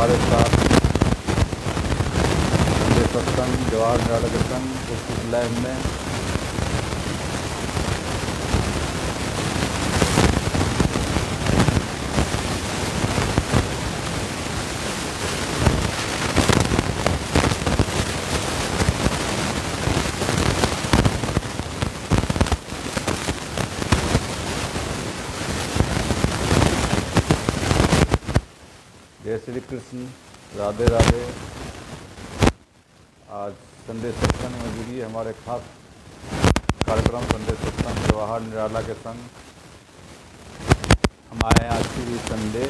हमारे साथ संडे सत्संग जवाहर निराला के संग इस लाइव में जय श्री कृष्ण, राधे राधे। आज संडे सत्संग में जुड़िए हमारे खास कार्यक्रम संडे सत्संग जवाहर निराला के संग। हम आए हैं आज की संडे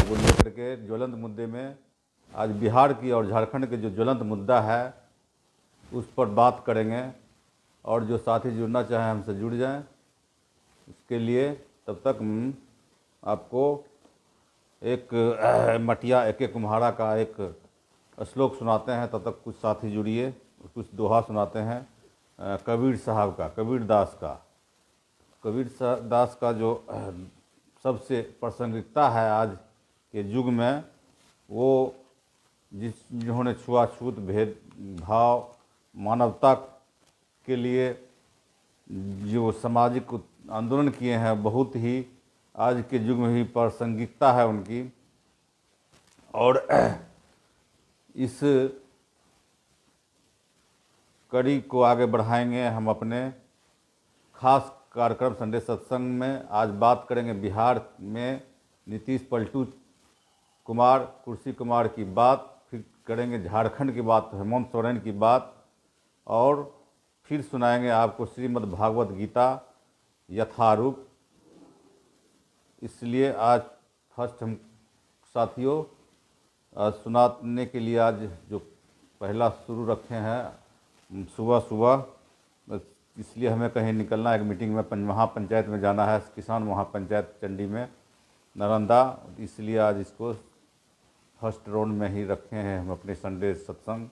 को लेकर के ज्वलंत मुद्दे में। आज बिहार की और झारखंड के जो ज्वलंत मुद्दा है उस पर बात करेंगे, और जो साथी जुड़ना चाहें हमसे जुड़ जाएं। उसके लिए तब तक आपको एक मटिया एक कुम्हारा का एक श्लोक सुनाते हैं। तब तक कुछ साथी जुड़िए, कुछ दोहा सुनाते हैं कबीर साहब का, कबीर दास का जो सबसे प्रासंगिकता है आज के युग में, वो जिन्होंने छुआछूत भेदभाव मानवता के लिए जो सामाजिक आंदोलन किए हैं, बहुत ही आज के युग में भी प्रासंगिकता है उनकी। और इस कड़ी को आगे बढ़ाएंगे हम अपने खास कार्यक्रम संडे सत्संग में। आज बात करेंगे बिहार में नीतीश पलटू कुमार, कुर्सी कुमार की बात, फिर करेंगे झारखंड की बात, हेमंत सोरेन की बात, और फिर सुनाएंगे आपको श्रीमद् भागवत गीता यथारूप। इसलिए आज फर्स्ट हम साथियों सुनाने के लिए आज जो पहला शुरू रखे हैं सुबह, इसलिए हमें कहीं निकलना है, एक मीटिंग में महापंचायत में जाना है, किसान महापंचायत चंडी में नालंदा। इसलिए आज इसको फर्स्ट राउंड में ही रखे हैं हम अपने संडे सत्संग।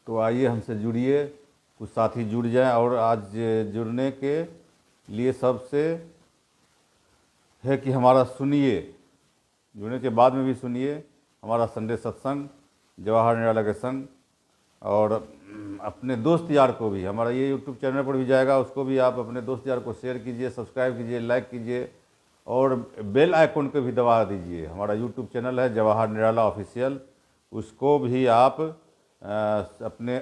तो आइए हमसे जुड़िए, कुछ साथी जुड़ जाएं। और आज जुड़ने के लिए सबसे है कि हमारा सुनिए, जुड़ने के बाद में भी सुनिए हमारा संडे सत्संग जवाहर निराला के संग। और अपने दोस्त यार को भी, हमारा ये यूट्यूब चैनल पर भी जाएगा, उसको भी आप अपने दोस्त यार को शेयर कीजिए, सब्सक्राइब कीजिए, लाइक कीजिए, और बेल आइकन को भी दबा दीजिए। हमारा यूट्यूब चैनल है जवाहर निराला ऑफिशियल, उसको भी आप अपने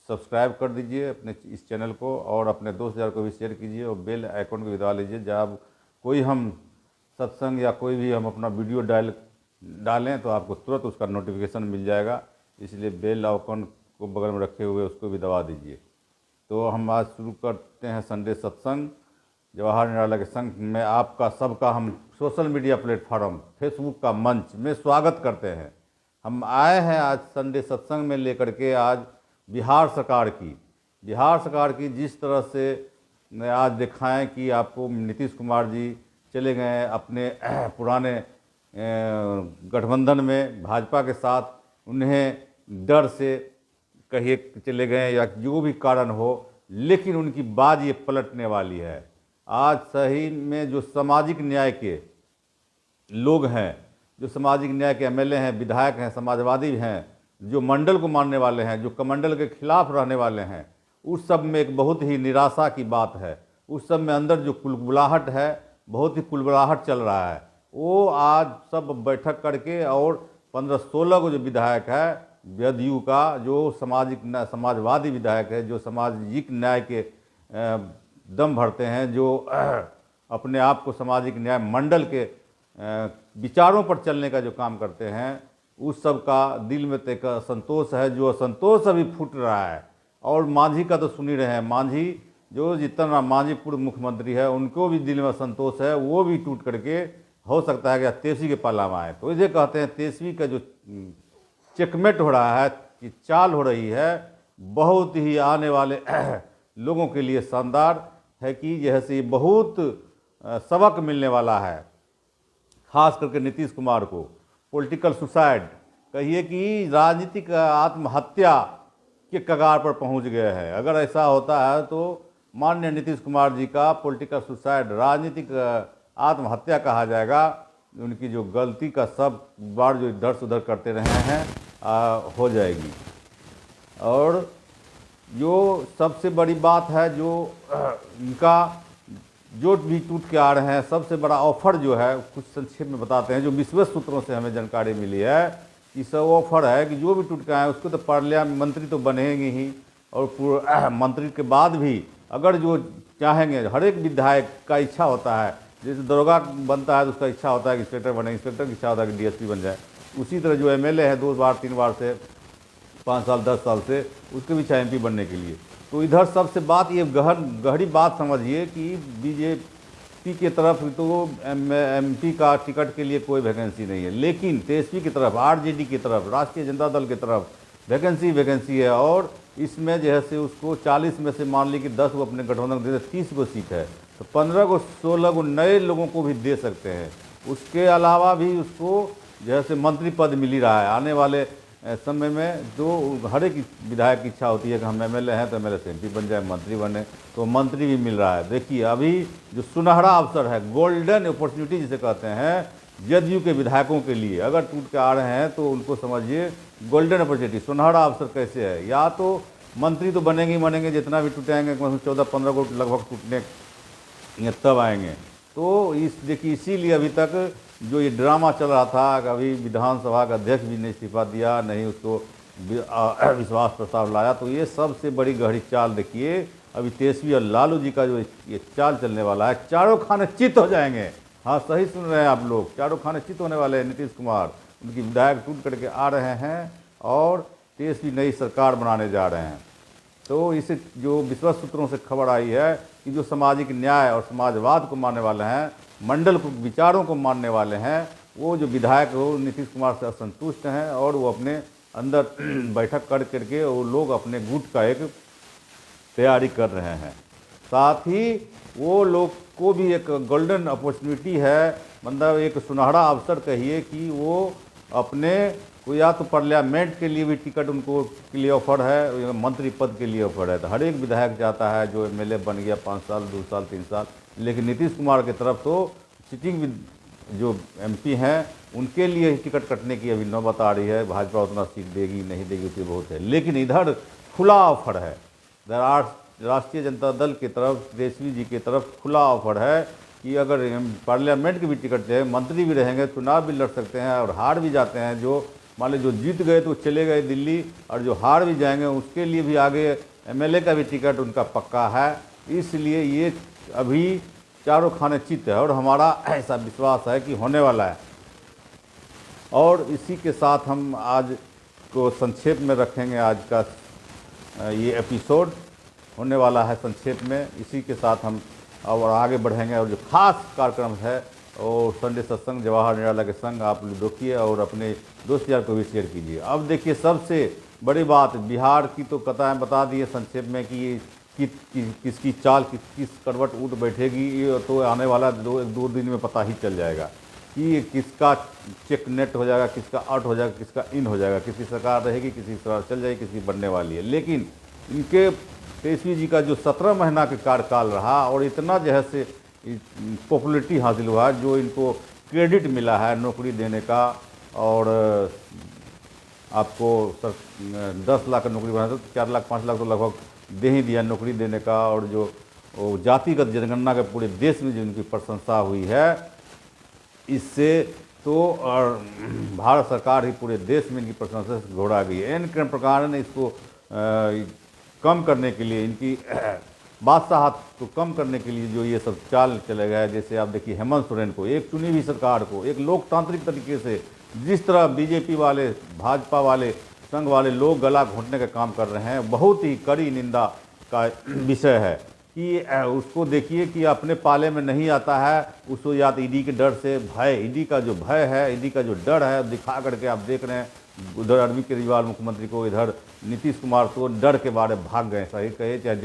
सब्सक्राइब कर दीजिए अपने इस चैनल को, और अपने दोस्त यार को भी शेयर कीजिए, और बेल आइकन को भी दबा लीजिए। जब कोई हम सत्संग या कोई भी हम अपना वीडियो डालें तो आपको तुरंत उसका नोटिफिकेशन मिल जाएगा। इसलिए बेल आइकन को बगल में रखे हुए उसको भी दबा दीजिए। तो हम आज शुरू करते हैं संडे सत्संग जवाहर निराला के संग में। आपका सबका हम सोशल मीडिया प्लेटफॉर्म फेसबुक का मंच में स्वागत करते हैं। हम आए हैं आज संडे सत्संग में लेकर के आज बिहार सरकार की जिस तरह से आज दिखाएं कि आपको नीतीश कुमार जी चले गए अपने पुराने गठबंधन में भाजपा के साथ, उन्हें डर से कहिए चले गए या जो भी कारण हो, लेकिन उनकी बात ये पलटने वाली है। आज सही में जो सामाजिक न्याय के लोग हैं, जो सामाजिक न्याय के एमएलए हैं, विधायक हैं, समाजवादी हैं, जो मंडल को मानने वाले हैं, जो कमंडल के खिलाफ रहने वाले हैं, उस सब में एक बहुत ही निराशा की बात है। उस सब में अंदर जो कुलबुलाहट है, बहुत ही कुलबुलाहट चल रहा है। वो आज सब बैठक करके, और 15-16 को जो विधायक है जदयू का, जो समाजवादी विधायक है, जो सामाजिक न्याय के दम भरते हैं, जो अपने आप को सामाजिक न्याय मंडल के विचारों पर चलने का जो काम करते हैं, उस सब का दिल में एक असंतोष है, जो असंतोष अभी फूट रहा है। और मांझी का तो सुन ही रहे हैं, मांझी जो जितना मांझी पूर्व मुख्यमंत्री है, उनको भी दिल में असंतोष है, वो भी टूट करके हो सकता है कि तेजस्वी के पाला में आए। तो इसे कहते हैं तेजस्वी का जो चेकमेट हो रहा है, कि चाल हो रही है, बहुत ही आने वाले लोगों के लिए शानदार है कि यह से बहुत सबक मिलने वाला है, खास करके नीतीश कुमार को। पॉलिटिकल सुसाइड कहिए कि राजनीतिक आत्महत्या के कगार पर पहुंच गए हैं। अगर ऐसा होता है तो माननीय नीतीश कुमार जी का पॉलिटिकल सुसाइड, राजनीतिक आत्महत्या कहा जाएगा। उनकी जो गलती का सब बार जो इधर से उधर करते रहे हैं हो जाएगी। और जो सबसे बड़ी बात है, जो इनका जो भी टूट के आ रहे हैं, सबसे बड़ा ऑफर जो है, कुछ संक्षेप में बताते हैं। जो विश्वस्त सूत्रों से हमें जानकारी मिली है कि सब ऑफर है कि जो भी टूट के आए उसको तो पार्लियामेंट मंत्री तो बनेंगे ही, और मंत्री के बाद भी अगर जो चाहेंगे, हर एक विधायक का इच्छा होता है, जैसे दरोगा बनता है तो उसका इच्छा होता है कि इंस्पेक्टर बने, इंस्पेक्टर की इच्छा होता है कि डीएसपी बन जाए। उसी तरह जो एमएलए है 2 बार 3 बार से 5 साल 10 साल से, उसके भी इच्छा एमपी बनने के लिए। तो इधर सबसे बात ये गहरी बात समझिए कि बीजेपी की तरफ तो एमपी का टिकट के लिए कोई वैकेंसी नहीं है, लेकिन तेजस्वी की तरफ, आरजेडी की तरफ, राष्ट्रीय जनता दल की तरफ वैकेंसी है। और इसमें जैसे उसको 40 में से मान ली कि 10 वो अपने गठबंधन दे, 30 को सीट है, तो 15 को 16 को नए लोगों को भी दे सकते हैं। उसके अलावा भी उसको जैसे मंत्री पद मिल ही रहा है। आने वाले समय में जो हर एक विधायक की इच्छा होती है कि हम एमएलए हैं तो एमएलए से एमपी बन जाए, मंत्री बने, तो मंत्री भी मिल रहा है। देखिए अभी जो सुनहरा अवसर है, गोल्डन अपॉर्चुनिटी जिसे कहते हैं, जदयू के विधायकों के लिए अगर टूट के आ रहे हैं तो उनको समझिए गोल्डन अपॉर्चुनिटी, सुनहरा अवसर कैसे है। या तो मंत्री तो बनेंगे ही बनेंगे, जितना भी टूटेंगे 14-15 को लगभग टूटने तब आएंगे। तो देखिए इसीलिए अभी तक जो ये ड्रामा चल रहा था, कभी विधानसभा का अध्यक्ष भी नहीं इस्तीफा दिया, नहीं उसको विश्वास प्रस्ताव लाया, तो ये सबसे बड़ी गहरी चाल देखिए अभी तेजस्वी और लालू जी का जो ये चाल चलने वाला है। चारों खाने चित हो जाएंगे। हाँ सही सुन रहे हैं आप लोग, चारों खाने चित होने वाले हैं। नीतीश कुमार, उनकी विधायक टूट करके आ रहे हैं और तेजस्वी नई सरकार बनाने जा रहे हैं। तो इसे जो विश्वस्त सूत्रों से खबर आई है कि जो सामाजिक न्याय और समाजवाद को मानने वाले हैं, मंडल को विचारों को मानने वाले हैं, वो जो विधायक हो नीतीश कुमार से असंतुष्ट हैं और वो अपने अंदर बैठक करके वो लोग अपने गुट का एक तैयारी कर रहे हैं। साथ ही वो लोग को भी एक गोल्डन अपॉर्चुनिटी है, मतलब एक सुनहरा अवसर कहिए कि वो अपने को या तो पार्लियामेंट के लिए भी टिकट उनको के लिए ऑफर है, मंत्री पद के लिए ऑफर है। तो हर एक विधायक चाहता है जो एमएलए बन गया 5 साल 2 साल 3 साल, लेकिन नीतीश कुमार की तरफ तो सिटिंग जो एमपी हैं उनके लिए ही टिकट कटने की अभी नौबत आ रही है। भाजपा उतना सीट देगी नहीं देगी उतनी बहुत है, लेकिन इधर खुला ऑफर है। इधर राष्ट्रीय जनता दल की तरफ, तेजस्वी जी की तरफ खुला ऑफर है कि अगर पार्लियामेंट की भी टिकट है, मंत्री भी रहेंगे, चुनाव भी लड़ सकते हैं और हार भी जाते हैं। जो मान लो जो जीत गए तो चले गए दिल्ली, और जो हार भी जाएंगे उसके लिए भी आगे एमएलए का भी टिकट उनका पक्का है। इसलिए ये अभी चारों खाने चित है और हमारा ऐसा विश्वास है कि होने वाला है। और इसी के साथ हम आज को संक्षेप में रखेंगे। आज का ये एपिसोड होने वाला है संक्षेप में। इसी के साथ हम और आगे बढ़ेंगे। और जो खास कार्यक्रम है और संडे सत्संग जवाहर निराला के संग आप लोग देखिए और अपने दोस्त यार को भी शेयर कीजिए। अब देखिए सबसे बड़ी बात, बिहार की तो कथाएँ बता दी है संक्षेप में कि किसकी चाल किस करवट उठ बैठेगी, ये तो आने वाला 2 दिन में पता ही चल जाएगा कि किसका चेक नेट हो जाएगा, किसका आउट हो जाएगा, किसका इन हो जाएगा, किसकी सरकार रहेगी, किसी सरकार चल जाएगी, किसी बनने वाली है। लेकिन इनके तेजस्वी जी का जो 17 महीना के कार्यकाल रहा और इतना जो है से पॉपुलरिटी हासिल हुआ, जो इनको क्रेडिट मिला है नौकरी देने का, और आपको 10 लाख का नौकरी बना तो 4 लाख 5 लाख तो लगभग दे ही दिया नौकरी देने का। और जो जातिगत जनगणना के पूरे देश में जो इनकी प्रशंसा हुई है, इससे तो और भारत सरकार ही पूरे देश में इनकी प्रशंसा से घोड़ा गई है। इन प्रकार ने इसको कम करने के लिए, इनकी बादशाहत को कम करने के लिए जो ये सब चाल चले गए। जैसे आप देखिए हेमंत सोरेन को, एक चुनी हुई सरकार को एक लोकतांत्रिक तरीके से जिस तरह बीजेपी वाले, भाजपा वाले, संघ वाले लोग गला घोंटने का काम कर रहे हैं, बहुत ही कड़ी निंदा का विषय है कि उसको देखिए कि अपने पाले में नहीं आता है, उसको या तो ईडी के डर से भय, ईडी का जो भय है, ईडी का जो डर है दिखा करके आप देख रहे हैं। उधर अरविंद केजरीवाल मुख्यमंत्री को, इधर नीतीश कुमार तो डर के बारे भाग गए, सही कहे, चाहे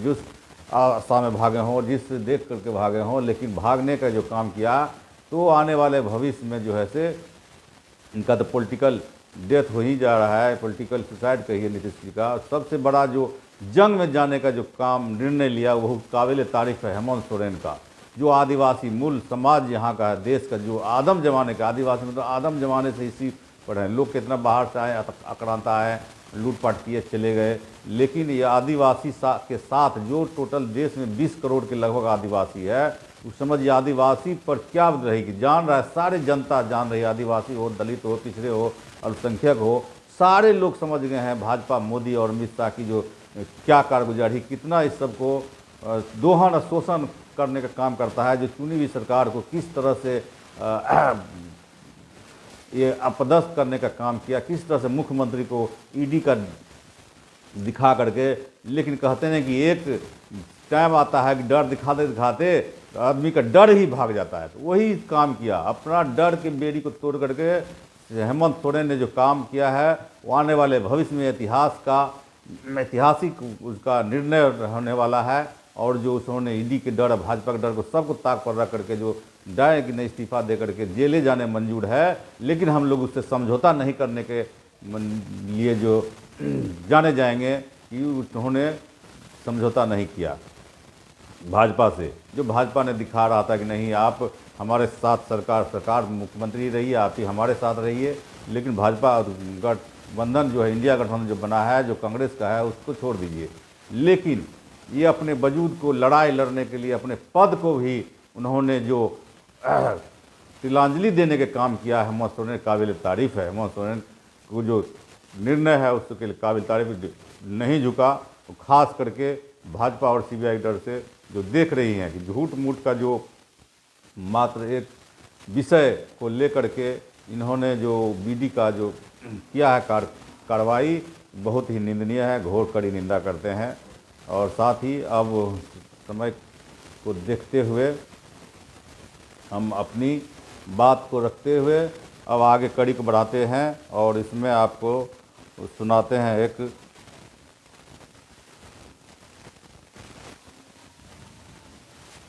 जिस आशा में भागे हों, जिस देख करके भागे हों, लेकिन भागने का जो काम किया तो आने वाले भविष्य में जो है से इनका तो पॉलिटिकल डेथ हो ही जा रहा है, पॉलिटिकल सुसाइड कहिए नीतीश जी का। सबसे बड़ा जो जंग में जाने का जो काम निर्णय लिया वो काबिल तारीफ है हेमंत सोरेन का। जो आदिवासी मूल समाज यहाँ का है, देश का, जो आदम जमाने का, आदिवासी मतलब आदम जमाने से इसी पर है। लोग कितना बाहर से आए, आक्रांता आए, लूटपाट किए चले गए, लेकिन ये आदिवासी के साथ जो टोटल देश में 20 करोड़ के लगभग आदिवासी है, उस समझिए आदिवासी पर क्या रहेगी, जान रहा है, सारी जनता जान रही है। आदिवासी हो, दलित हो, पिछड़े हो, अल्पसंख्यक हो, सारे लोग समझ गए हैं भाजपा, मोदी और अमित शाह की जो क्या कारगुजारी, कितना इस सबको दोहन और शोषण करने का काम करता है। जो चुनी हुई सरकार को किस तरह से ये अपदस्थ करने का काम किया, किस तरह से मुख्यमंत्री को ईडी का दिखा करके, लेकिन कहते हैं कि एक टाइम आता है कि डर दिखाते दिखाते आदमी का डर ही भाग जाता है। तो वही काम किया, अपना डर के बेड़ी को तोड़ करके हेमंत सोरेन ने जो काम किया है, वो आने वाले भविष्य में ऐतिहासिक उसका निर्णय होने वाला है। और जो उन्होंने ईडी के डर, भाजपा के डर को सबको ताक पर रख करके जो डाय कि नहीं इस्तीफा दे करके जेले जाने मंजूर है, लेकिन हम लोग उससे समझौता नहीं करने के लिए जो जाने जाएंगे कि उन्होंने समझौता नहीं किया भाजपा से। जो भाजपा ने दिखा रहा था कि नहीं आप हमारे साथ सरकार मुख्यमंत्री रहिए, आप ही हमारे साथ रहिए, लेकिन भाजपा गठबंधन जो है, इंडिया गठबंधन जो बना है, जो कांग्रेस का है, उसको छोड़ दीजिए। लेकिन ये अपने वजूद को लड़ाई लड़ने के लिए, अपने पद को भी उन्होंने जो तिलांजलि देने के काम किया है, हेमंत सोरेन काबिल तारीफ़ है। हेमंत सोरेन को जो निर्णय है उसके लिए काबिल तारीफ, नहीं झुका। तो खास करके भाजपा और सीबीआई डर से जो देख रही हैं कि झूठ मूठ का जो मात्र एक विषय को लेकर के इन्होंने जो बीडी का जो किया है कार्रवाई, बहुत ही निंदनीय है, घोर कड़ी निंदा करते हैं। और साथ ही अब समय को देखते हुए हम अपनी बात को रखते हुए अब आगे कड़ी को बढ़ाते हैं और इसमें आपको सुनाते हैं एक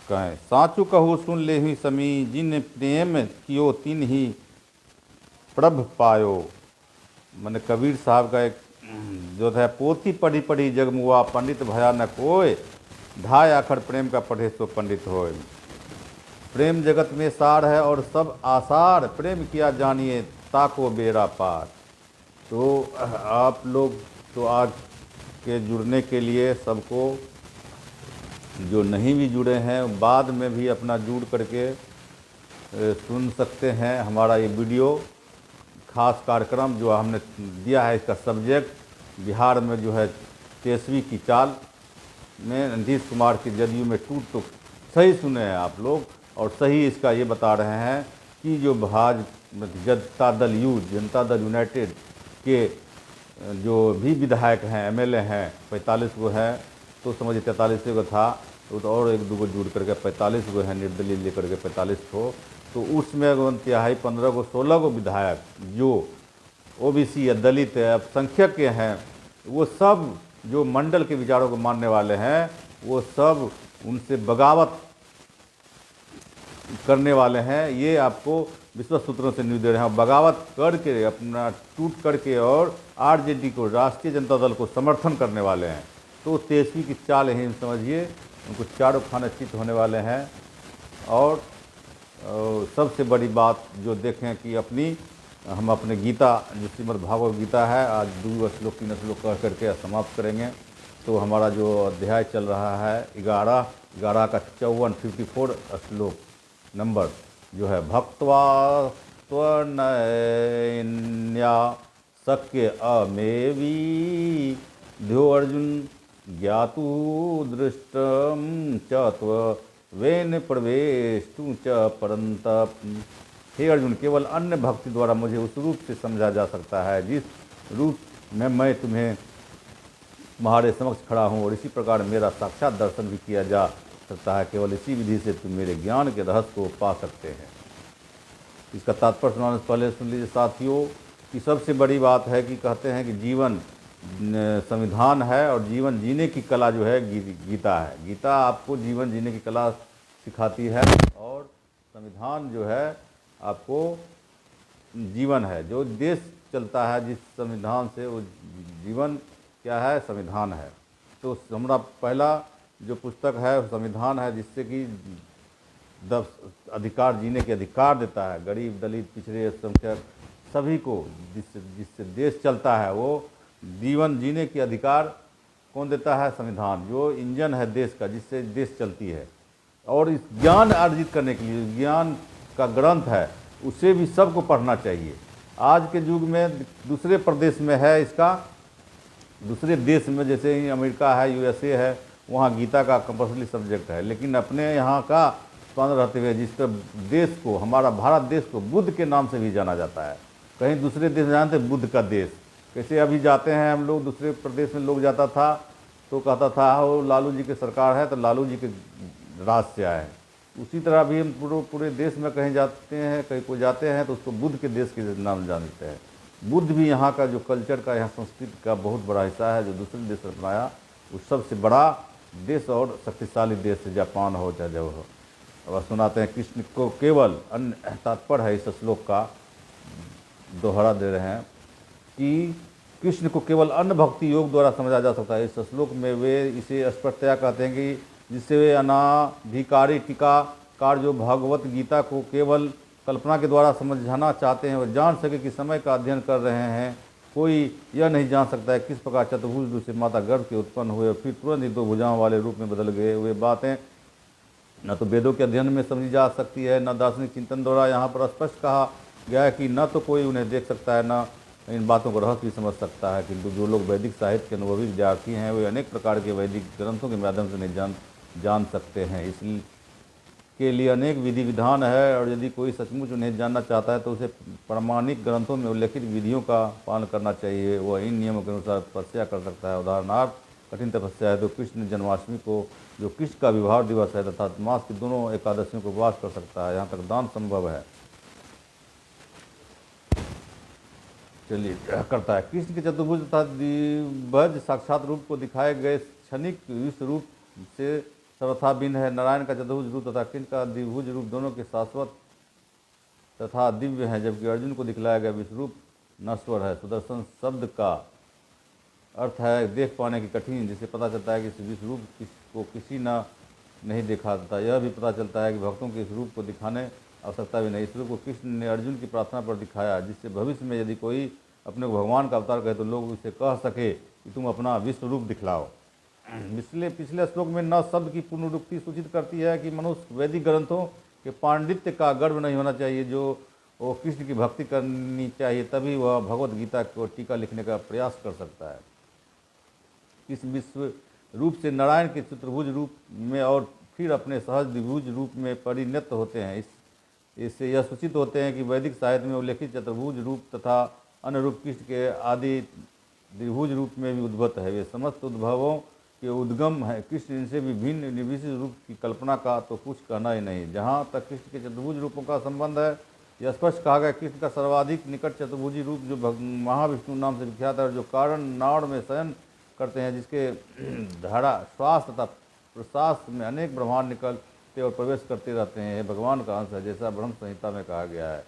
कहें साचु कहू सुन ले ही समी, जिन प्रेम कियो तिन ही प्रभ पायो। मैंने कबीर साहब का एक जो है, पोथी पढ़ी पढ़ी जगमुआ, पंडित भया न कोय, ढाई आखर प्रेम का पढ़े सो पंडित होय। प्रेम जगत में सार है और सब आसार, प्रेम किया जानिए ताको बेड़ा पार। तो आप लोग तो आज के जुड़ने के लिए सबको, जो नहीं भी जुड़े हैं बाद में भी अपना जुड़ करके सुन सकते हैं हमारा ये वीडियो खास कार्यक्रम जो हमने दिया है। इसका सब्जेक्ट बिहार में जो है 23वीं की चाल में नीतीश कुमार की जदयू में टूट, तो सही सुने हैं आप लोग और सही इसका ये बता रहे हैं कि जो जनता दल जनता दल यूनाइटेड के जो भी विधायक हैं, एमएलए हैं, 45 को हैं, तो समझिए 43 को था तो और एक दो को जुड़ करके 45 को है, निर्दलीय लेकर के 45 को। तो उसमें तिहाई 15 को 16 को विधायक जो ओबीसी या दलित है, अल्पसंख्यक के हैं, वो सब जो मंडल के विचारों को मानने वाले हैं, वो सब उनसे बगावत करने वाले हैं। ये आपको विश्वस्त सूत्रों से न्यूज़ दे रहे हैं। बगावत करके अपना टूट करके और आरजेडी को, राष्ट्रीय जनता दल को समर्थन करने वाले हैं। तो 23वीं की चाल ही समझिए, उनको चारों खाने चित होने वाले हैं। और सबसे बड़ी बात जो देखें कि हम अपने गीता जो श्रीमद् भागवत गीता है, आज 2 श्लोक 3 श्लोक कह करके समाप्त करेंगे। तो हमारा जो अध्याय चल रहा है 11 का 54 श्लोक नंबर जो है, भक्त्वा त्वनया शक्य अमेवी ध्यो अर्जुन ज्ञातु दृष्टम च त्वेन प्रवेष्टु च परंतप। हे अर्जुन, केवल अन्य भक्ति द्वारा मुझे उस रूप से समझा जा सकता है जिस रूप में मैं तुम्हें तुम्हारे समक्ष खड़ा हूँ, और इसी प्रकार मेरा साक्षात दर्शन भी किया जा सकता है। केवल इसी विधि से तुम मेरे ज्ञान के रहस्य को पा सकते हैं। इसका तात्पर्य सुनाने से पहले सुन लीजिए साथियों कि सबसे बड़ी बात है कि कहते हैं कि जीवन संविधान है और जीवन जीने की कला जो है गीता है। गीता आपको जीवन जीने की कला सिखाती है और संविधान जो है आपको जीवन है। जो देश चलता है जिस संविधान से, वो जीवन क्या है, संविधान है। तो हमारा पहला जो पुस्तक है संविधान है, जिससे कि अधिकार, जीने के अधिकार देता है गरीब, दलित, पिछड़े, अल्पसंख्यक सभी को, जिससे जिससे देश चलता है। वो जीवन जीने के अधिकार कौन देता है? संविधान, जो इंजन है देश का, जिससे देश चलती है। और इस ज्ञान अर्जित करने के लिए ज्ञान का ग्रंथ है, उसे भी सबको पढ़ना चाहिए। आज के युग में दूसरे प्रदेश में है इसका, दूसरे देश में जैसे अमेरिका है, यूएसए है, वहाँ गीता का कंपल्सरी सब्जेक्ट है, लेकिन अपने यहाँ का उत्पन्न रहते हुए जिस तरह देश को, हमारा भारत देश को बुद्ध के नाम से भी जाना जाता है। कहीं दूसरे देश जानते बुद्ध का देश, कैसे अभी जाते हैं हम लोग दूसरे प्रदेश में, लोग जाता था तो कहता था वो लालू जी की सरकार है, तो लालू जी के राज से आए हैं। उसी तरह भी हम पूरे देश में कहीं जाते हैं, कहीं को जाते हैं तो उसको बुद्ध के देश के नाम जानते हैं। बुद्ध भी यहाँ का जो कल्चर का, यहाँ संस्कृति का बहुत बड़ा हिस्सा है, जो दूसरे देश में अपनाया। उस सबसे बड़ा देश और शक्तिशाली देश है, जापान हो चाहे जो हो। अब सुनाते हैं कृष्ण को केवल अन्य तात्पर्य है, इस श्लोक का दोहरा दे रहे हैं कि कृष्ण को केवल अन्न भक्ति योग द्वारा समझा जा सकता है। इस श्लोक में वे इसे स्पष्टतया कहते हैं कि जिससे वे अनाधिकारी टीकाकार जो भगवत गीता को केवल कल्पना के द्वारा समझाना चाहते हैं, वह जान सके कि समय का अध्ययन कर रहे हैं। कोई यह नहीं जान सकता है किस प्रकार चतुर्भुज रूप से माता गर्भ के उत्पन्न हुए और फिर तुरंत ही दो भुजाओं वाले रूप में बदल गए। वे बातें न तो वेदों के अध्ययन में समझी जा सकती है, न दार्शनिक चिंतन द्वारा। यहाँ पर स्पष्ट कहा गया है कि न तो कोई उन्हें देख सकता है, न इन बातों को रहस्य भी समझ सकता है। किंतु जो लोग वैदिक साहित्य के अनुभवी विद्यार्थी हैं, वे अनेक प्रकार के वैदिक ग्रंथों के माध्यम से नहीं जान सकते हैं। इसलिए के लिए अनेक विधि विधान है, और यदि कोई सचमुच उन्हें जानना चाहता है तो उसे प्रमाणिक ग्रंथों में उल्लेखित विधियों का पालन करना चाहिए। वह इन नियमों के अनुसार तपस्या कर सकता है। उदाहरणार्थ, कठिन तपस्या है तो कृष्ण जन्माष्टमी को, जो कृष्ण का विवाह दिवस है, तथा मास की दोनों एकादशियों को उपवास कर सकता है। यहाँ तक दान संभव है। चलिए करता है। कृष्ण के चतुर्भुज तथा द्विभुज साक्षात रूप को दिखाए गए क्षणिक विश्व रूप से सर्वथा भिन्न है। नारायण का चतुर्भुज रूप तथा कृष्ण का द्विभुज रूप दोनों के शाश्वत तथा दिव्य हैं, जबकि अर्जुन को दिखलाया गया विश्व रूप नश्वर है। सुदर्शन शब्द का अर्थ है देख पाने की कठिन, जिससे पता चलता है कि इस विश्व रूप को किसी ने नहीं देखा था। यह भी पता चलता है कि भक्तों के इस रूप को दिखाने आवश्यकता भी नहीं। इस रूप को कृष्ण ने अर्जुन की प्रार्थना पर दिखाया, जिससे भविष्य में यदि कोई अपने को भगवान का अवतार कहे तो लोग उसे कह सके कि तुम अपना विश्व रूप दिखलाओ। पिछले श्लोक में न शब्द की पुनरुक्ति सूचित करती है कि मनुष्य वैदिक ग्रंथों के पांडित्य का गर्व नहीं होना चाहिए, जो वो कृष्ण की भक्ति करनी चाहिए, तभी वह भगवत गीता को टीका लिखने का प्रयास कर सकता है। इस विश्व रूप से नारायण के चतुर्भुज रूप में और फिर अपने सहज द्विभुज रूप में परिणत होते हैं। इससे यह सूचित होते हैं कि वैदिक साहित्य में उल्लेखित चतुर्भुज रूप तथा अन्य रूप कृष्ण के आदि द्विभुज रूप में भी उद्भूत है। वे समस्त उद्भवों के उद्गम है। कृष्ण इनसे भी भिन्न निर्विशेष रूप की कल्पना का तो कुछ कहना ही नहीं। जहाँ तक कृष्ण के चतुर्भुज रूपों का संबंध है, यह स्पष्ट कहा गया कृष्ण का सर्वाधिक निकट चतुर्भुजी रूप जो महाविष्णु नाम से विख्यात है, और जो कारण नाड़ में शयन करते हैं, जिसके धारा श्वास तथा प्रश्वास में अनेक ब्रह्मांड निकलते और प्रवेश करते रहते हैं, भगवान का अंश है, जैसा ब्रह्म संहिता में कहा गया है।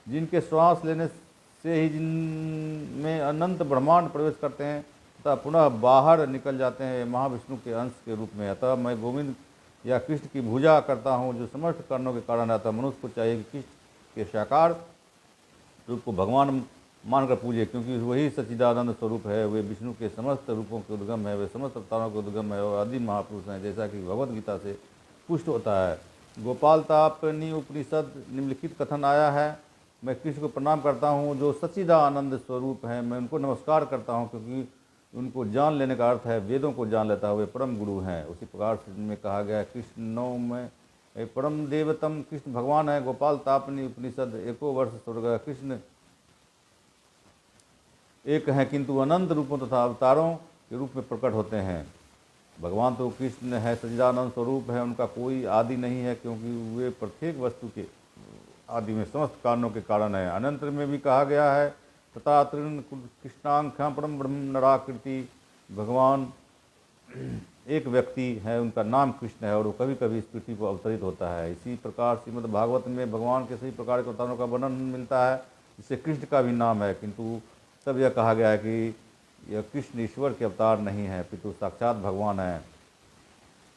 जिनके श्वास लेने से ही जिनमें अनंत ब्रह्मांड प्रवेश करते हैं तथा पुनः बाहर निकल जाते हैं, महाविष्णु के अंश के रूप में। अतः मैं गोविंद या कृष्ण की पूजा करता हूँ, जो समस्त कारणों के कारण है। अतः मनुष्य को चाहिए कि कृष्ण के साकार रूप को भगवान मानकर पूजे, क्योंकि वही सच्चिदानंद स्वरूप है। वे विष्णु के समस्त रूपों के उद्गम है, वे समस्त अवतारों के उद्गम है और आदि महापुरुष हैं, जैसा कि भगवद गीता से पुष्ट होता है। गोपाल तापनी उपनिषद निम्नलिखित कथन आया है। मैं कृष्ण को प्रणाम करता हूँ जो सच्चिदानंद स्वरूप हैं। मैं उनको नमस्कार करता हूँ क्योंकि उनको जान लेने का अर्थ है वेदों को जान लेता है, वे परम गुरु हैं। उसी प्रकार से में कहा गया है कृष्णों में परम देवतम कृष्ण भगवान है। गोपाल तापनी उपनिषद एको वर्ष स्वर्ग। कृष्ण एक हैं किंतु अनंत रूपों तथा अवतारों के रूप में प्रकट होते हैं। भगवान तो कृष्ण है, सच्चिदानंद स्वरूप है, उनका कोई आदि नहीं है, क्योंकि वे प्रत्येक वस्तु के आदि में समस्त कारणों के कारण है। अनंत में भी कहा गया है तथा तृण कृष्णांख्या परम ब्रह्म नराकृति। भगवान एक व्यक्ति है, उनका नाम कृष्ण है और वो कभी कभी इस पृथ्वी पर अवतरित होता है। इसी प्रकार श्रीमद् भागवत में भगवान के सभी प्रकार के अवतारों का वर्णन मिलता है, जिससे कृष्ण का भी नाम है, किंतु तब यह कहा गया है कि यह कृष्ण ईश्वर के अवतार नहीं है, पितु साक्षात भगवान है।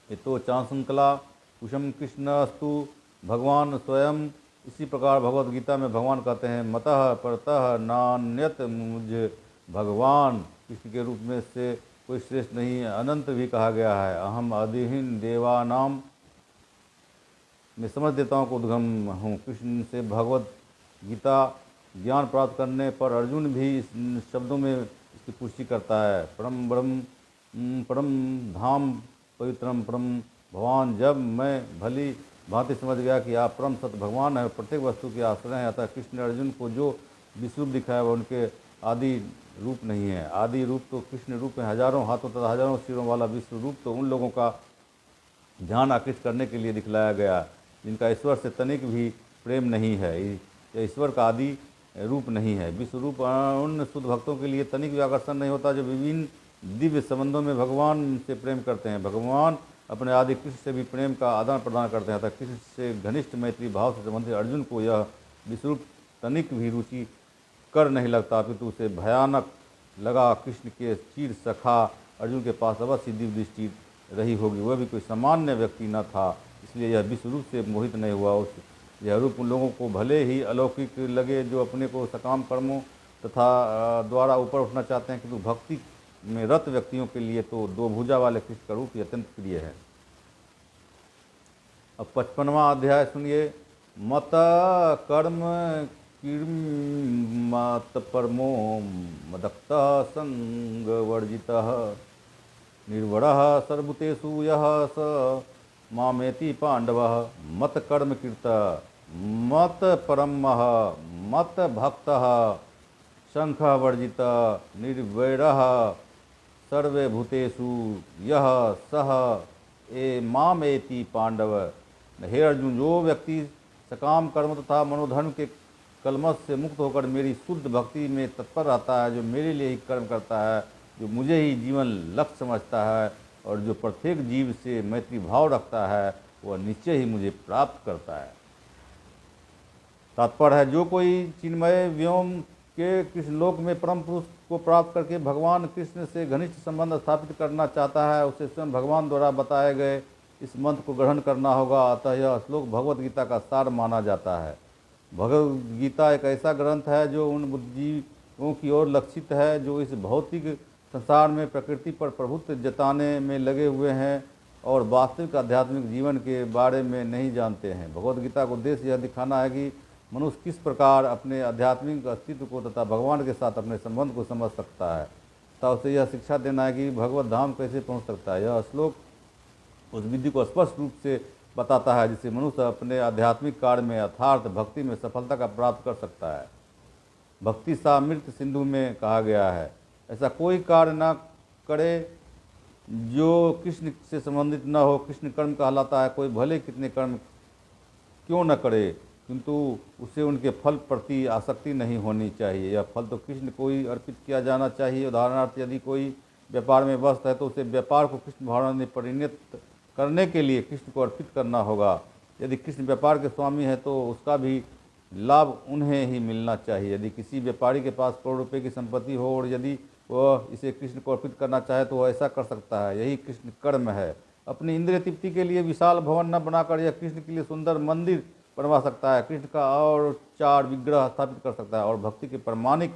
ये तो चांसंकला कुशम कृष्ण अस्तु, भगवान स्वयं। इसी प्रकार भगवत गीता में भगवान कहते हैं, मतः परतः नान्यत, मुझ भगवान कृष्ण के रूप में से कोई श्रेष्ठ नहीं है। अनंत भी कहा गया है, अहम आदिहीन देवानाम, मैं समझ देता हूँ को उद्गम हूँ। कृष्ण से भगवत गीता ज्ञान प्राप्त करने पर अर्जुन भी इस शब्दों में इसकी पुष्टि करता है, परम ब्रह्म परम धाम पवित्रम परम भगवान। जब मैं भली भांति समझ गया कि आप परम सत्य भगवान है, प्रत्येक वस्तु के आश्रय हैं, अतः कृष्ण ने अर्जुन को जो विश्वरूप दिखाया वह उनके आदि रूप नहीं है। आदि रूप तो कृष्ण रूप में हजारों हाथों तथा हजारों सिरों वाला विश्व रूप तो उन लोगों का ध्यान आकृष्ट करने के लिए दिखलाया गया जिनका ईश्वर से तनिक भी प्रेम नहीं है। यह ईश्वर का आदि रूप नहीं है। विश्व रूप उन शुद्ध भक्तों के लिए तनिक भी आकर्षण नहीं होता जो विभिन्न दिव्य संबंधों में भगवान से प्रेम करते हैं। भगवान अपने आदि कृष्ण से भी प्रेम का आदान प्रदान करते हैं, अतः कृष्ण से घनिष्ठ मैत्री भाव से संबंधित अर्जुन को यह विश्वरूप तनिक भी रुचि कर नहीं लगता, अपितु उसे भयानक लगा। कृष्ण के चीर सखा अर्जुन के पास अवश्य दिव्य दृष्टि रही होगी, वह भी कोई सामान्य व्यक्ति न था, इसलिए यह विश्व रूप से मोहित नहीं हुआ। उस यह रूप उन लोगों को भले ही अलौकिक लगे जो अपने को सकाम कर्मों तथा द्वारा ऊपर उठना चाहते हैं, किंतु भक्ति में रत व्यक्तियों के लिए तो दो भुजा वाले कृष्ण का रूप अत्यंत प्रिय है। अब 55वां अध्याय सुनिए। मत कर्म किर्मत परमो मदक्त संग वर्जितः, निर्वरः सर्वभूतेषु यः स मामेति पांडवः। मत कर्म कृत मत परमः मत भक्तः शंख वर्जित निर्वैरः सर्वे भूतेषु यह सह ए मामेति पांडव। हे अर्जुन, जो व्यक्ति सकाम कर्म तथा मनोधर्म के कलमश से मुक्त होकर मेरी शुद्ध भक्ति में तत्पर रहता है, जो मेरे लिए ही कर्म करता है, जो मुझे ही जीवन लक्ष्य समझता है और जो प्रत्येक जीव से मैत्री भाव रखता है, वह निश्चय ही मुझे प्राप्त करता है। तात्पर्य है, जो कोई चिन्मय व्योम के कृष्ण लोक में परम पुरुष को प्राप्त करके भगवान कृष्ण से घनिष्ठ संबंध स्थापित करना चाहता है, उसे स्वयं भगवान द्वारा बताए गए इस मंत्र को ग्रहण करना होगा। अतः यह श्लोक भगवत गीता का सार माना जाता है। भगवत गीता एक ऐसा ग्रंथ है जो उन बुद्धिजीवों की ओर लक्षित है जो इस भौतिक संसार में प्रकृति पर प्रभुत्व जताने में लगे हुए हैं और वास्तविक आध्यात्मिक जीवन के बारे में नहीं जानते हैं। भगवत गीता का उद्देश्य यह दिखाना है कि मनुष्य किस प्रकार अपने आध्यात्मिक अस्तित्व को तथा भगवान के साथ अपने संबंध को समझ सकता है तथा उसे यह शिक्षा देना है कि भगवत धाम कैसे पहुंच सकता है। यह श्लोक उस विधि को स्पष्ट रूप से बताता है जिससे मनुष्य अपने आध्यात्मिक कार्य में यथार्थ भक्ति में सफलता का प्राप्त कर सकता है। भक्ति सामृत सिंधु में कहा गया है, ऐसा कोई कार्य न करे जो कृष्ण से संबंधित न हो। कृष्ण कर्म कहलाता है। कोई भले कितने कर्म क्यों न करे, किंतु उसे उनके फल प्रति आसक्ति नहीं होनी चाहिए। यह फल तो कृष्ण को ही अर्पित किया जाना चाहिए। उदाहरणार्थ, यदि कोई व्यापार में व्यस्त है तो उसे व्यापार को कृष्ण भावना में परिणत करने के लिए कृष्ण को अर्पित करना होगा। यदि कृष्ण व्यापार के स्वामी है तो उसका भी लाभ उन्हें ही मिलना चाहिए। यदि किसी व्यापारी के पास करोड़ रुपये की संपत्ति हो और यदि वह इसे कृष्ण को अर्पित करना चाहे तो वह ऐसा कर सकता है। यही कृष्ण कर्म है। अपनी इंद्रिय तृप्ति के लिए विशाल भवन न बनाकर यह कृष्ण के लिए सुंदर मंदिर बनवा सकता है, कृष्ण का और 4 विग्रह स्थापित कर सकता है और भक्ति के प्रमाणिक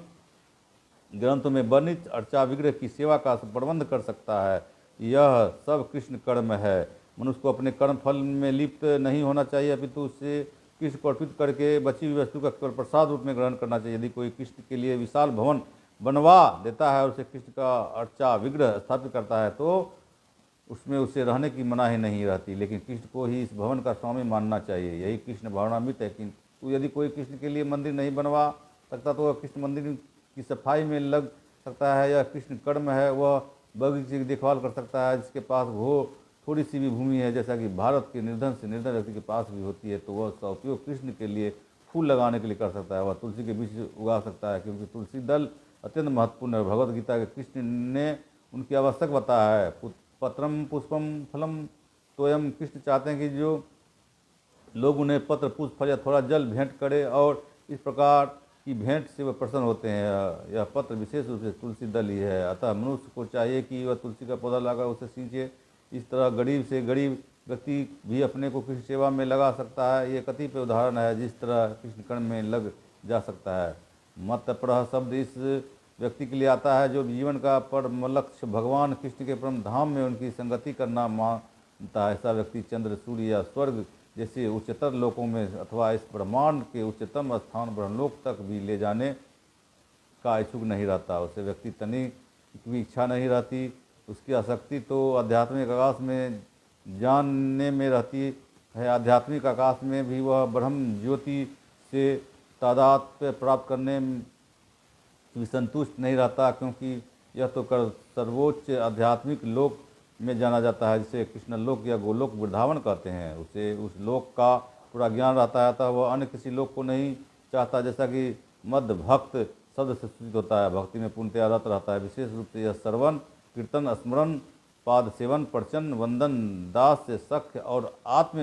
ग्रंथों में वर्णित अर्चा विग्रह की सेवा का प्रबंध कर सकता है। यह सब कृष्ण कर्म है। मनुष्य को अपने कर्म फल में लिप्त नहीं होना चाहिए, अपितु उससे कृष्ण को अर्पित करके बची हुई वस्तु का केवल प्रसाद रूप में ग्रहण करना चाहिए। यदि कोई कृष्ण के लिए विशाल भवन बनवा देता है और उसे कृष्ण का अर्चा विग्रह स्थापित करता है तो उसमें उसे रहने की मनाही नहीं रहती, लेकिन कृष्ण को ही इस भवन का स्वामी मानना चाहिए। यही कृष्ण भावनामृत है। किंतु यदि कोई कृष्ण के लिए मंदिर नहीं बनवा सकता तो वह कृष्ण मंदिर की सफाई में लग सकता है। यह कृष्ण कर्म है। वह बगीचे की देखभाल कर सकता है। जिसके पास वो थोड़ी सी भी भूमि है, जैसा कि भारत के निर्धन से निर्धन व्यक्ति के पास भी होती है, तो वह उसका उपयोग कृष्ण के लिए फूल लगाने के लिए कर सकता है। वह तुलसी के बीज उगा सकता है, क्योंकि तुलसी दल अत्यंत महत्वपूर्ण है। भगवत गीता के कृष्ण ने उनकी आवश्यक बताया है। पत्रम पुष्पम फलम तोयम। कृष्ण चाहते हैं कि जो लोग उन्हें पत्र पुष्प फल या थोड़ा जल भेंट करें और इस प्रकार की भेंट से वह प्रसन्न होते हैं। यह पत्र विशेष रूप से तुलसी दल ही है, अतः मनुष्य को चाहिए कि वह तुलसी का पौधा लाकर उसे सींचे। इस तरह गरीब से गरीब व्यक्ति भी अपने को कृष्ण सेवा में लगा सकता है। ये कतिपय उदाहरण है जिस तरह कृष्ण कर्म में लग जा सकता है। मतप्रह शब्द इस व्यक्ति के लिए आता है जो जीवन का परम लक्ष्य भगवान कृष्ण के परम धाम में उनकी संगति करना मानता है। ऐसा व्यक्ति चंद्र, सूर्य या स्वर्ग जैसे उच्चतर लोकों में अथवा इस ब्रह्मांड के उच्चतम स्थान ब्रह्मलोक तक भी ले जाने का इच्छुक नहीं रहता। उसे व्यक्ति तनिक भी इच्छा नहीं रहती। उसकी आसक्ति तो आध्यात्मिक आकाश में जानने में रहती है। आध्यात्मिक आकाश में भी वह ब्रह्म ज्योति से तादात्म्य प्राप्त करने भी संतुष्ट नहीं रहता, क्योंकि यह तो कर सर्वोच्च आध्यात्मिक लोक में जाना जाता है, जिसे कृष्ण लोक या गोलोक वृंदावन कहते हैं। उसे उस लोक का पूरा ज्ञान रहता है, अतः वह अन्य किसी लोक को नहीं चाहता। जैसा कि मद भक्त शब्द से सूचित होता है, भक्ति में पूर्णतया रत रहता है। विशेष रूप से यह श्रवण, कीर्तन, स्मरण, पाद सेवन, प्रचन, वंदन, दास से सख्य और आत्म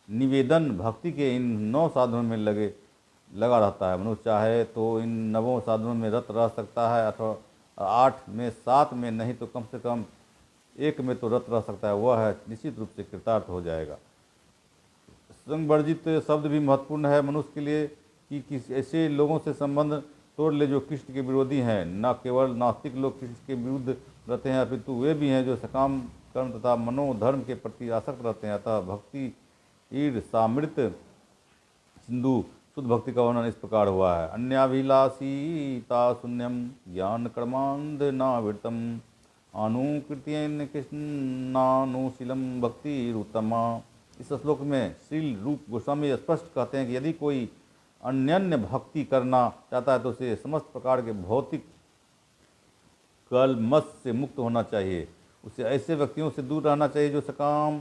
निवेदन भक्ति के इन 9 साधनों में लगा रहता है। मनुष्य चाहे तो इन 9 साधनों में रत रह सकता है, अथवा 8 में, 7 में, नहीं तो कम से कम 1 में तो रत रह सकता है। वह है निश्चित रूप से कृतार्थ हो जाएगा। संग वर्जित शब्द भी महत्वपूर्ण है मनुष्य के लिए कि किसी ऐसे लोगों से संबंध तोड़ ले जो कृष्ण के विरोधी हैं। न केवल नास्तिक लोग कृष्ण के विरुद्ध रहते हैं, अपितु वे भी हैं जो सकाम कर्म तथा मनोधर्म के प्रति आसक्त रहते हैं। अतः भक्ति ईर्षामृत सिंधु शुद्ध भक्ति का वर्णन इस प्रकार हुआ है। अन्याभिलाषीता शून्यम ज्ञान कर्मांध नावृतम अनुकृत्यन कृष्णानुशीलम भक्ति रुतमा। इस श्लोक में श्रील रूप गोस्वामी स्पष्ट कहते हैं कि यदि कोई अन्यन्य भक्ति करना चाहता है तो उसे समस्त प्रकार के भौतिक कलमश से मुक्त होना चाहिए। उसे ऐसे व्यक्तियों से दूर रहना चाहिए जो सकाम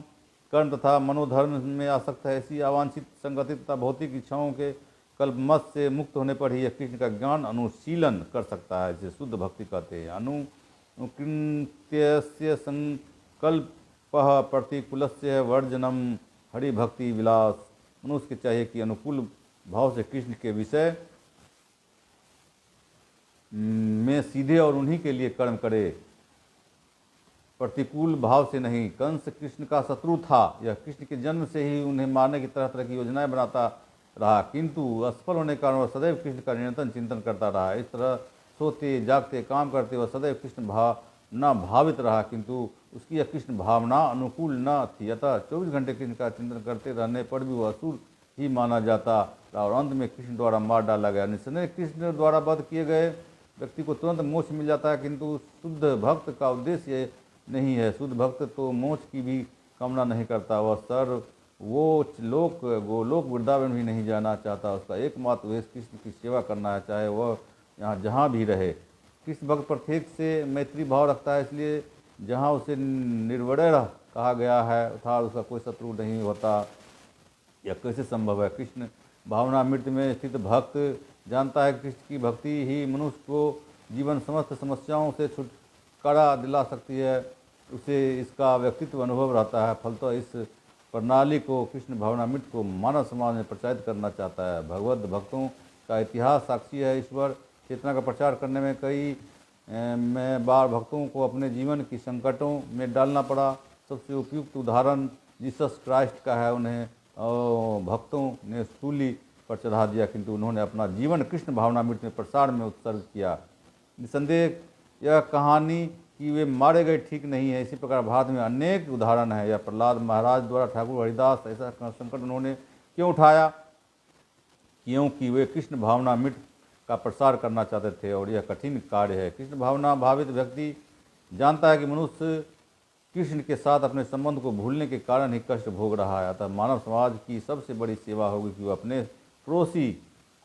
कर्म तथा मनोधर्म में आसक्त है। ऐसी अवांछित संगति तथा भौतिक इच्छाओं के कलमश से मुक्त होने पर ही यह कृष्ण का ज्ञान अनुशीलन कर सकता है, जिसे शुद्ध भक्ति कहते हैं। अनुकृत्यस्य संकल्प प्रतिकूलस्य वर्जनम हरिभक्ति विलास। मनुष्य के चाहिए कि अनुकूल भाव से कृष्ण के विषय में सीधे और उन्हीं के लिए कर्म करे, प्रतिकूल भाव से नहीं। कंस कृष्ण का शत्रु था। यह कृष्ण के जन्म से ही उन्हें मारने की तरह तरह की योजनाएं बनाता रहा, किंतु असफल होने के कारण वह सदैव कृष्ण का निरंतर चिंतन करता रहा। इस तरह सोते जागते काम करते वह सदैव कृष्ण भावना भावित रहा, किंतु उसकी यह कृष्ण भावना अनुकूल न थी। अतः 24 घंटे कृष्ण का चिंतन करते रहने पर भी वह असुर ही माना जाता रहा और अंत में कृष्ण द्वारा मार डाला गया। निसंदेह कृष्ण द्वारा वध किए गए व्यक्ति को तुरंत मोक्ष मिल जाता है, किंतु शुद्ध भक्त का उद्देश्य नहीं है। शुद्ध भक्त तो मोक्ष की भी कामना नहीं करता। वह सर्वोच्च लोक गोलोक वृंदावन भी नहीं जाना चाहता। उसका एकमात्र उद्देश्य कृष्ण की सेवा करना है, चाहे वह यहाँ जहाँ भी रहे। कृष्ण भक्त प्रत्येक से मैत्री भाव रखता है, इसलिए जहाँ उसे निर्वैर कहा गया है अर्थात उसका कोई शत्रु नहीं होता। यह कैसे संभव है? कृष्ण भावना मृत्यु में स्थित भक्त जानता है कृष्ण की भक्ति ही मनुष्य को जीवन समस्त समस्याओं से छुटकारा दिला सकती है। उसे इसका व्यक्तित्व अनुभव रहता है। फलतः इस प्रणाली को कृष्ण भावनामृत को मानव समाज में प्रचारित करना चाहता है। भगवत भक्तों का इतिहास साक्षी है। ईश्वर चेतना का प्रचार करने में कई बार भक्तों को अपने जीवन की संकटों में डालना पड़ा। सबसे उपयुक्त उदाहरण जीसस क्राइस्ट का है। उन्हें भक्तों ने सूली पर चढ़ा दिया, किंतु उन्होंने अपना जीवन कृष्ण भावनामृत में प्रसार में उत्सर्ग किया। निसंदेह यह कहानी कि वे मारे गए ठीक नहीं है। इसी प्रकार भारत में अनेक उदाहरण है। यह प्रहलाद महाराज द्वारा ठाकुर हरिदास ऐसा संकट उन्होंने क्यों उठाया? क्योंकि वे कृष्ण भावनामृत का प्रसार करना चाहते थे और यह कठिन कार्य है। कृष्ण भावना भावित व्यक्ति जानता है कि मनुष्य कृष्ण के साथ अपने संबंध को भूलने के कारण ही कष्ट भोग रहा है। अतः मानव समाज की सबसे बड़ी सेवा होगी कि वह अपने पड़ोसी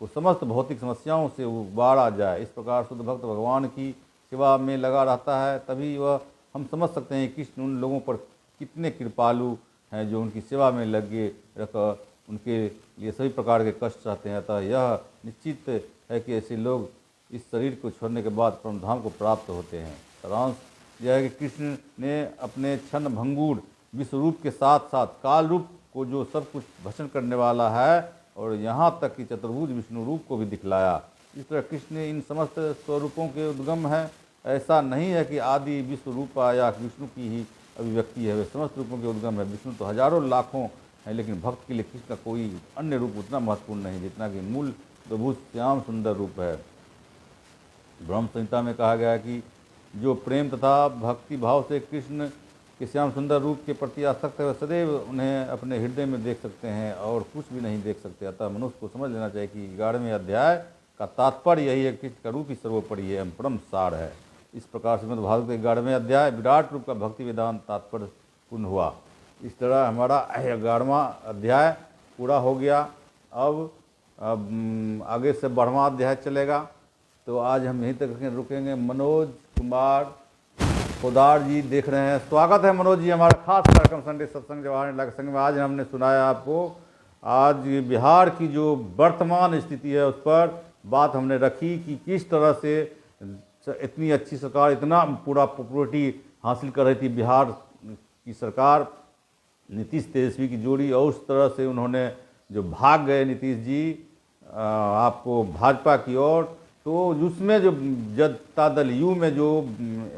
को समस्त भौतिक समस्याओं से उबारा जाए। इस प्रकार शुद्ध भक्त भगवान की सेवा में लगा रहता है, तभी वह हम समझ सकते हैं कि कृष्ण उन लोगों पर कितने कृपालु हैं जो उनकी सेवा में लगे रखकर उनके लिए सभी प्रकार के कष्ट सहते हैं। अतः यह निश्चित है कि ऐसे लोग इस शरीर को छोड़ने के बाद परमधाम को प्राप्त होते हैं। सारांश यह है कि कृष्ण ने अपने क्षण भंगुर विश्व रूप के साथ साथ काल रूप को जो सब कुछ भक्षण करने वाला है और यहाँ तक कि चतुर्भुज विष्णु रूप को भी दिखलाया। इस तरह कृष्ण इन समस्त स्वरूपों के उद्गम है। ऐसा नहीं है कि आदि विश्व रूपा या विष्णु की ही अभिव्यक्ति है, वे समस्त रूपों के उद्गम है। विष्णु तो हजारों लाखों है, लेकिन भक्त के लिए कृष्ण का कोई अन्य रूप उतना महत्वपूर्ण नहीं जितना कि मूल प्रभु श्याम सुंदर रूप है। ब्रह्म संहिता में कहा गया है कि जो प्रेम तथा भक्ति भाव से कृष्ण के श्याम सुंदर रूप के प्रति आसक्त है, वह सदैव उन्हें अपने हृदय में देख सकते हैं और कुछ भी नहीं देख सकते। अतः मनुष्य को समझ लेना चाहिए कि 11वें अध्याय का तात्पर्य यही है, कृष्ण का रूप ही सर्वोपरि है, परम सार है। इस प्रकार श्रीमद् भागवत के 11वें अध्याय विराट रूप का भक्ति वेदांत तात्पर्य पूर्ण हुआ। इस तरह हमारा 11वां अध्याय पूरा हो गया। अब आगे से 12वां अध्याय चलेगा, तो आज हम यहीं तक रुकेंगे। मनोज कुमार पोदार जी देख रहे हैं, स्वागत है मनोज जी हमारा खास कार्यक्रम संडे सत्संग जवाहर नेहरा के संग में। आज हमने सुनाया आपको, आज बिहार की जो वर्तमान स्थिति है उस पर बात हमने रखी कि किस तरह से इतनी अच्छी सरकार, इतना पूरा पॉपुलरिटी हासिल कर रही थी बिहार की सरकार नीतीश तेजस्वी की जोड़ी, और उस तरह से उन्होंने जो भाग गए नीतीश जी आपको भाजपा की ओर, तो उसमें जो जनता दल यू में जो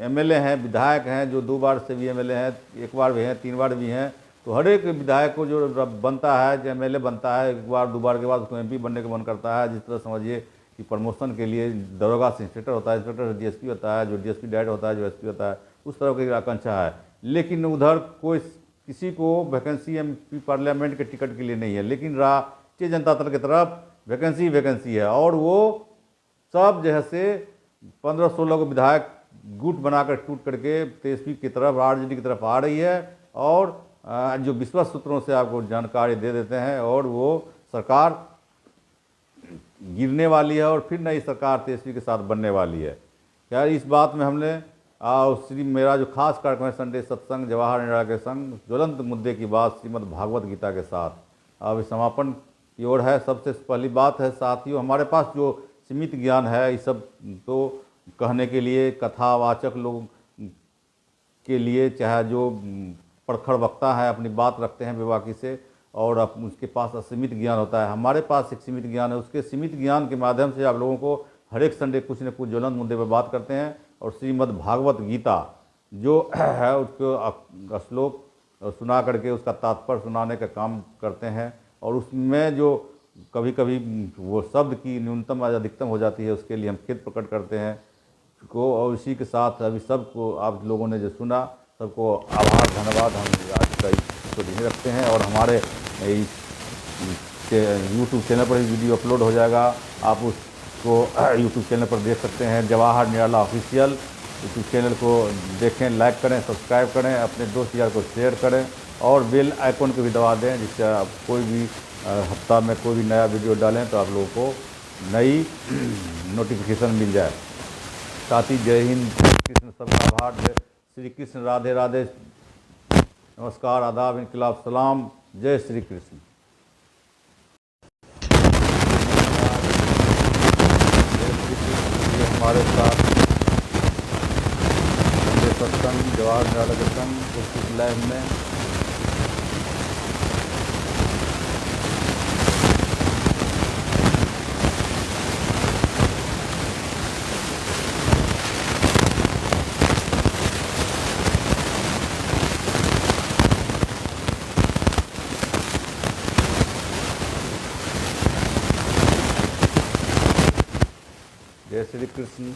एमएलए हैं, विधायक हैं, जो 2 बार से भी एमएलए हैं, 1 बार भी हैं, 3 बार भी हैं, तो हर एक विधायक को जो बनता है, जो एमएलए बनता है, 1 बार 2 बार के बाद उसको एमपी बनने का मन करता है। जिस तरह समझिए कि प्रमोशन के लिए दरोगा से इंस्पेक्टर होता है, इंस्पेक्टर से डीएसपी होता है, जो डीएसपी डायरेक्टर होता है, जो एसपी होता है, उस तरह की आकांक्षा है। लेकिन उधर कोई किसी को वैकेंसी एमपी पार्लियामेंट के टिकट के लिए नहीं है, लेकिन राष्ट्रीय जनता दल की तरफ वैकेंसी है, और वो सब जैसे 15-16 को विधायक गुट बनाकर टूट करके तेजस्वी की तरफ, आरजेडी की तरफ आ रही है, और जो विश्वास सूत्रों से आपको जानकारी दे देते हैं, और वो सरकार गिरने वाली है और फिर नई सरकार तेजस्वी के साथ बनने वाली है। क्या इस बात में हमने मेरा जो खास कार्यक्रम है संडे सत्संग जवाहर नेहरा के संग, ज्वलंत मुद्दे की बात श्रीमद् भागवत गीता के साथ अब समापन की ओर है। सबसे पहली बात है साथियों, हमारे पास जो सीमित ज्ञान है, ये सब तो कहने के लिए कथावाचक लोग के लिए, चाहे जो प्रखर वक्ता है अपनी बात रखते हैं बेबाकी से, और उसके पास असीमित ज्ञान होता है। हमारे पास एक सीमित ज्ञान है, उसके सीमित ज्ञान के माध्यम से आप लोगों को हर एक संडे कुछ न कुछ ज्वलंत मुद्दे पर बात करते हैं, और श्रीमद् भागवत गीता जो है उसको श्लोक सुना करके उसका तात्पर्य सुनाने का काम करते हैं, और उसमें जो कभी कभी वो शब्द की न्यूनतम या अधिकतम हो जाती है, उसके लिए हम खेद प्रकट करते हैं को। और इसी के साथ अभी सबको आप लोगों ने जो सुना, सबको आभार धन्यवाद हम आज का इसको ध्यान रखते हैं। और हमारे यूट्यूब चैनल पर वीडियो अपलोड हो जाएगा, आप उसको यूट्यूब चैनल पर देख सकते हैं। जवाहर निराला ऑफिशियल यूट्यूब चैनल को देखें, लाइक करें, सब्सक्राइब करें, अपने दोस्त यार को शेयर करें, और बेल आइकन को भी दबा दें, जिससे आप कोई भी हफ्ता में कोई भी नया वीडियो डालें तो आप लोगों को नई नोटिफिकेशन मिल जाए। साथ ही जय हिंद, कृष्ण सबका आभार, जय श्री कृष्ण, राधे राधे, नमस्कार, आदाब, इनकलाब, सलाम, जय श्री कृष्ण। हमारे साथ सत्संग जवाहर निराला के संग इस लाइव में जय श्री कृष्ण,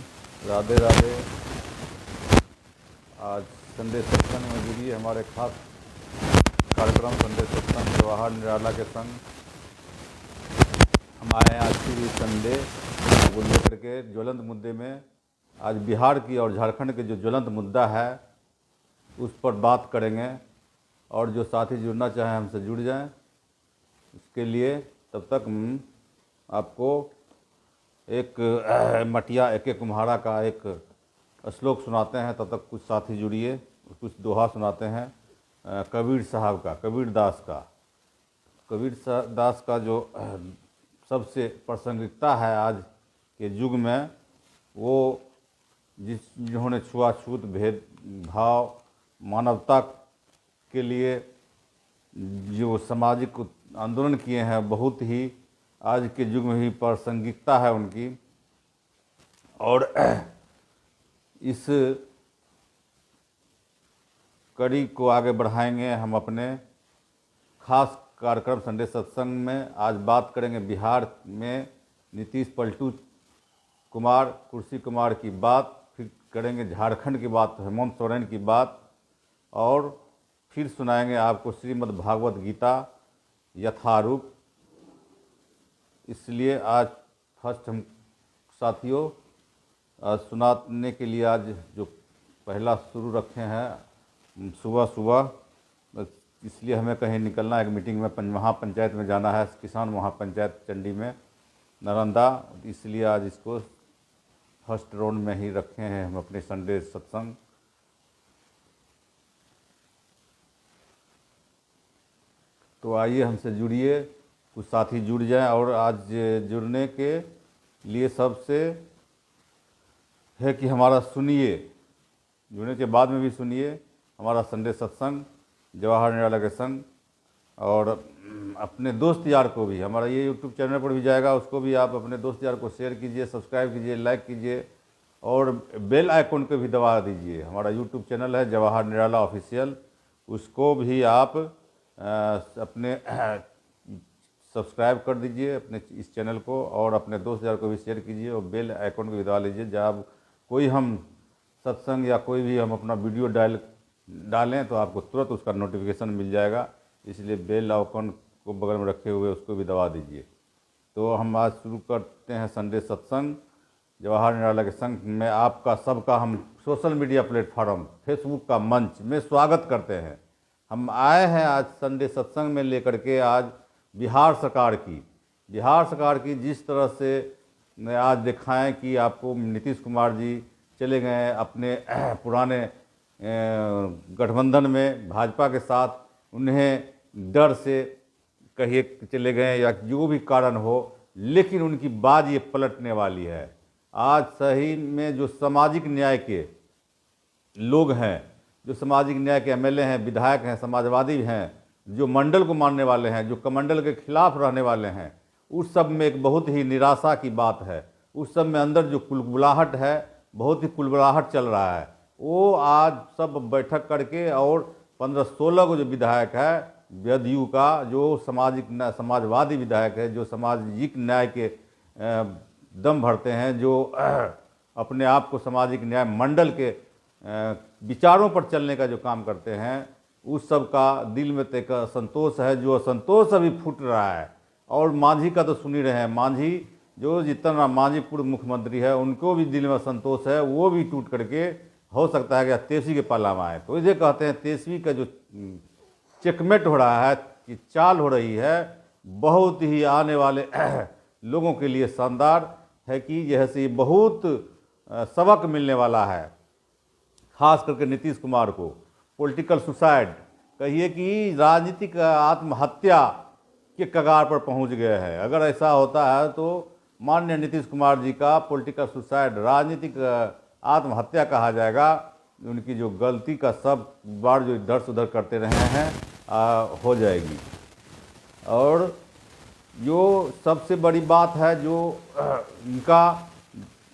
राधे राधे। आज संडे सत्संग में जुड़िए हमारे खास कार्यक्रम संडे सत्संग जवाहर निराला के संग। हम आए हैं आज की संडे को लेकर के ज्वलंत मुद्दे में। आज बिहार की और झारखंड के जो ज्वलंत मुद्दा है उस पर बात करेंगे, और जो साथी जुड़ना चाहें हमसे जुड़ जाएं। उसके लिए तब तक हम आपको एक मटिया एक कुम्हारा का एक श्लोक सुनाते हैं, तब तक कुछ साथी जुड़िए। कुछ दोहा सुनाते हैं कबीर साहब का, कबीर दास का। कबीर दास का जो सबसे प्रासंगिकता है आज के युग में, वो जिन्होंने छुआछूत, भेदभाव, मानवता के लिए जो सामाजिक आंदोलन किए हैं, बहुत ही आज के युग में भी प्रासंगिकता है उनकी। और इस कड़ी को आगे बढ़ाएंगे हम अपने खास कार्यक्रम संडे सत्संग में। आज बात करेंगे बिहार में नीतीश पलटू कुमार, कुर्सी कुमार की बात, फिर करेंगे झारखंड की बात, हेमंत सोरेन की बात, और फिर सुनाएंगे आपको श्रीमद् भागवत गीता यथारूप। इसलिए आज फर्स्ट हम साथियों सुनाने के लिए आज जो पहला शुरू रखे हैं सुबह सुबह, इसलिए हमें कहीं निकलना है, एक मीटिंग में महापंचायत में जाना है, किसान महापंचायत चंडी में नालंदा, इसलिए आज इसको फर्स्ट राउंड में ही रखे हैं हम अपने संडे सत्संग। तो आइए हमसे जुड़िए, कुछ साथी जुड़ जाएं। और आज जुड़ने के लिए सबसे है कि हमारा सुनिए, जुड़ने के बाद में भी सुनिए हमारा संडे सत्संग जवाहर निराला के संग, और अपने दोस्त यार को भी, हमारा ये यूट्यूब चैनल पर भी जाएगा, उसको भी आप अपने दोस्त यार को शेयर कीजिए, सब्सक्राइब कीजिए, लाइक कीजिए, और बेल आइकन को भी दबा दीजिए। हमारा यूट्यूब चैनल है जवाहर निराला ऑफिशियल, उसको भी आप अपने सब्सक्राइब कर दीजिए अपने इस चैनल को, और अपने दोस्त यार को भी शेयर कीजिए, और बेल आइकन को भी दबा लीजिए। जब कोई हम सत्संग या कोई भी हम अपना वीडियो डालें तो आपको तुरंत उसका नोटिफिकेशन मिल जाएगा, इसलिए बेल आइकन को बगल में रखे हुए उसको भी दबा दीजिए। तो हम आज शुरू करते हैं संडे सत्संग जवाहर निराला के संग में। आपका सबका हम सोशल मीडिया प्लेटफॉर्म फेसबुक का मंच में स्वागत करते हैं। हम आए हैं आज संडे सत्संग में लेकर के आज बिहार सरकार की जिस तरह से आज दिखाएं कि आपको नीतीश कुमार जी चले गए अपने पुराने गठबंधन में भाजपा के साथ, उन्हें डर से कहिए चले गए या जो भी कारण हो, लेकिन उनकी बात ये पलटने वाली है। आज सही में जो सामाजिक न्याय के लोग हैं, जो सामाजिक न्याय के एमएलए हैं, विधायक हैं, समाजवादी हैं, जो मंडल को मानने वाले हैं, जो कमंडल के खिलाफ रहने वाले हैं, उस सब में एक बहुत ही निराशा की बात है। उस सब में अंदर जो कुलबुलाहट है, बहुत ही कुलबुलाहट चल रहा है। वो आज सब बैठक करके, और 15-16 को जो विधायक है जदयू का, जो समाजवादी विधायक है, जो सामाजिक न्याय के दम भरते हैं, जो अपने आप को सामाजिक न्याय मंडल के विचारों पर चलने का जो काम करते हैं, उस सब का दिल में एक असंतोष है, जो असंतोष अभी फूट रहा है। और मांझी का तो सुन ही रहे हैं, मांझी जो जितना मांझी पूर्व मुख्यमंत्री है, उनको भी दिल में असंतोष है, वो भी टूट करके हो सकता है कि तेजस्वी के पाला में आए। तो इसे कहते हैं तेजस्वी का जो चेकमेट हो रहा है, कि चाल हो रही है, बहुत ही आने वाले लोगों के लिए शानदार है, कि जैसे बहुत सबक मिलने वाला है, खास करके नीतीश कुमार को। पॉलिटिकल सुसाइड कहिए कि राजनीतिक आत्महत्या के कगार पर पहुंच गए हैं। अगर ऐसा होता है तो माननीय नीतीश कुमार जी का पॉलिटिकल सुसाइड, राजनीतिक आत्महत्या कहा जाएगा। उनकी जो गलती का सब बार जो इधर से उधर करते रहे हैं हो जाएगी। और जो सबसे बड़ी बात है, जो इनका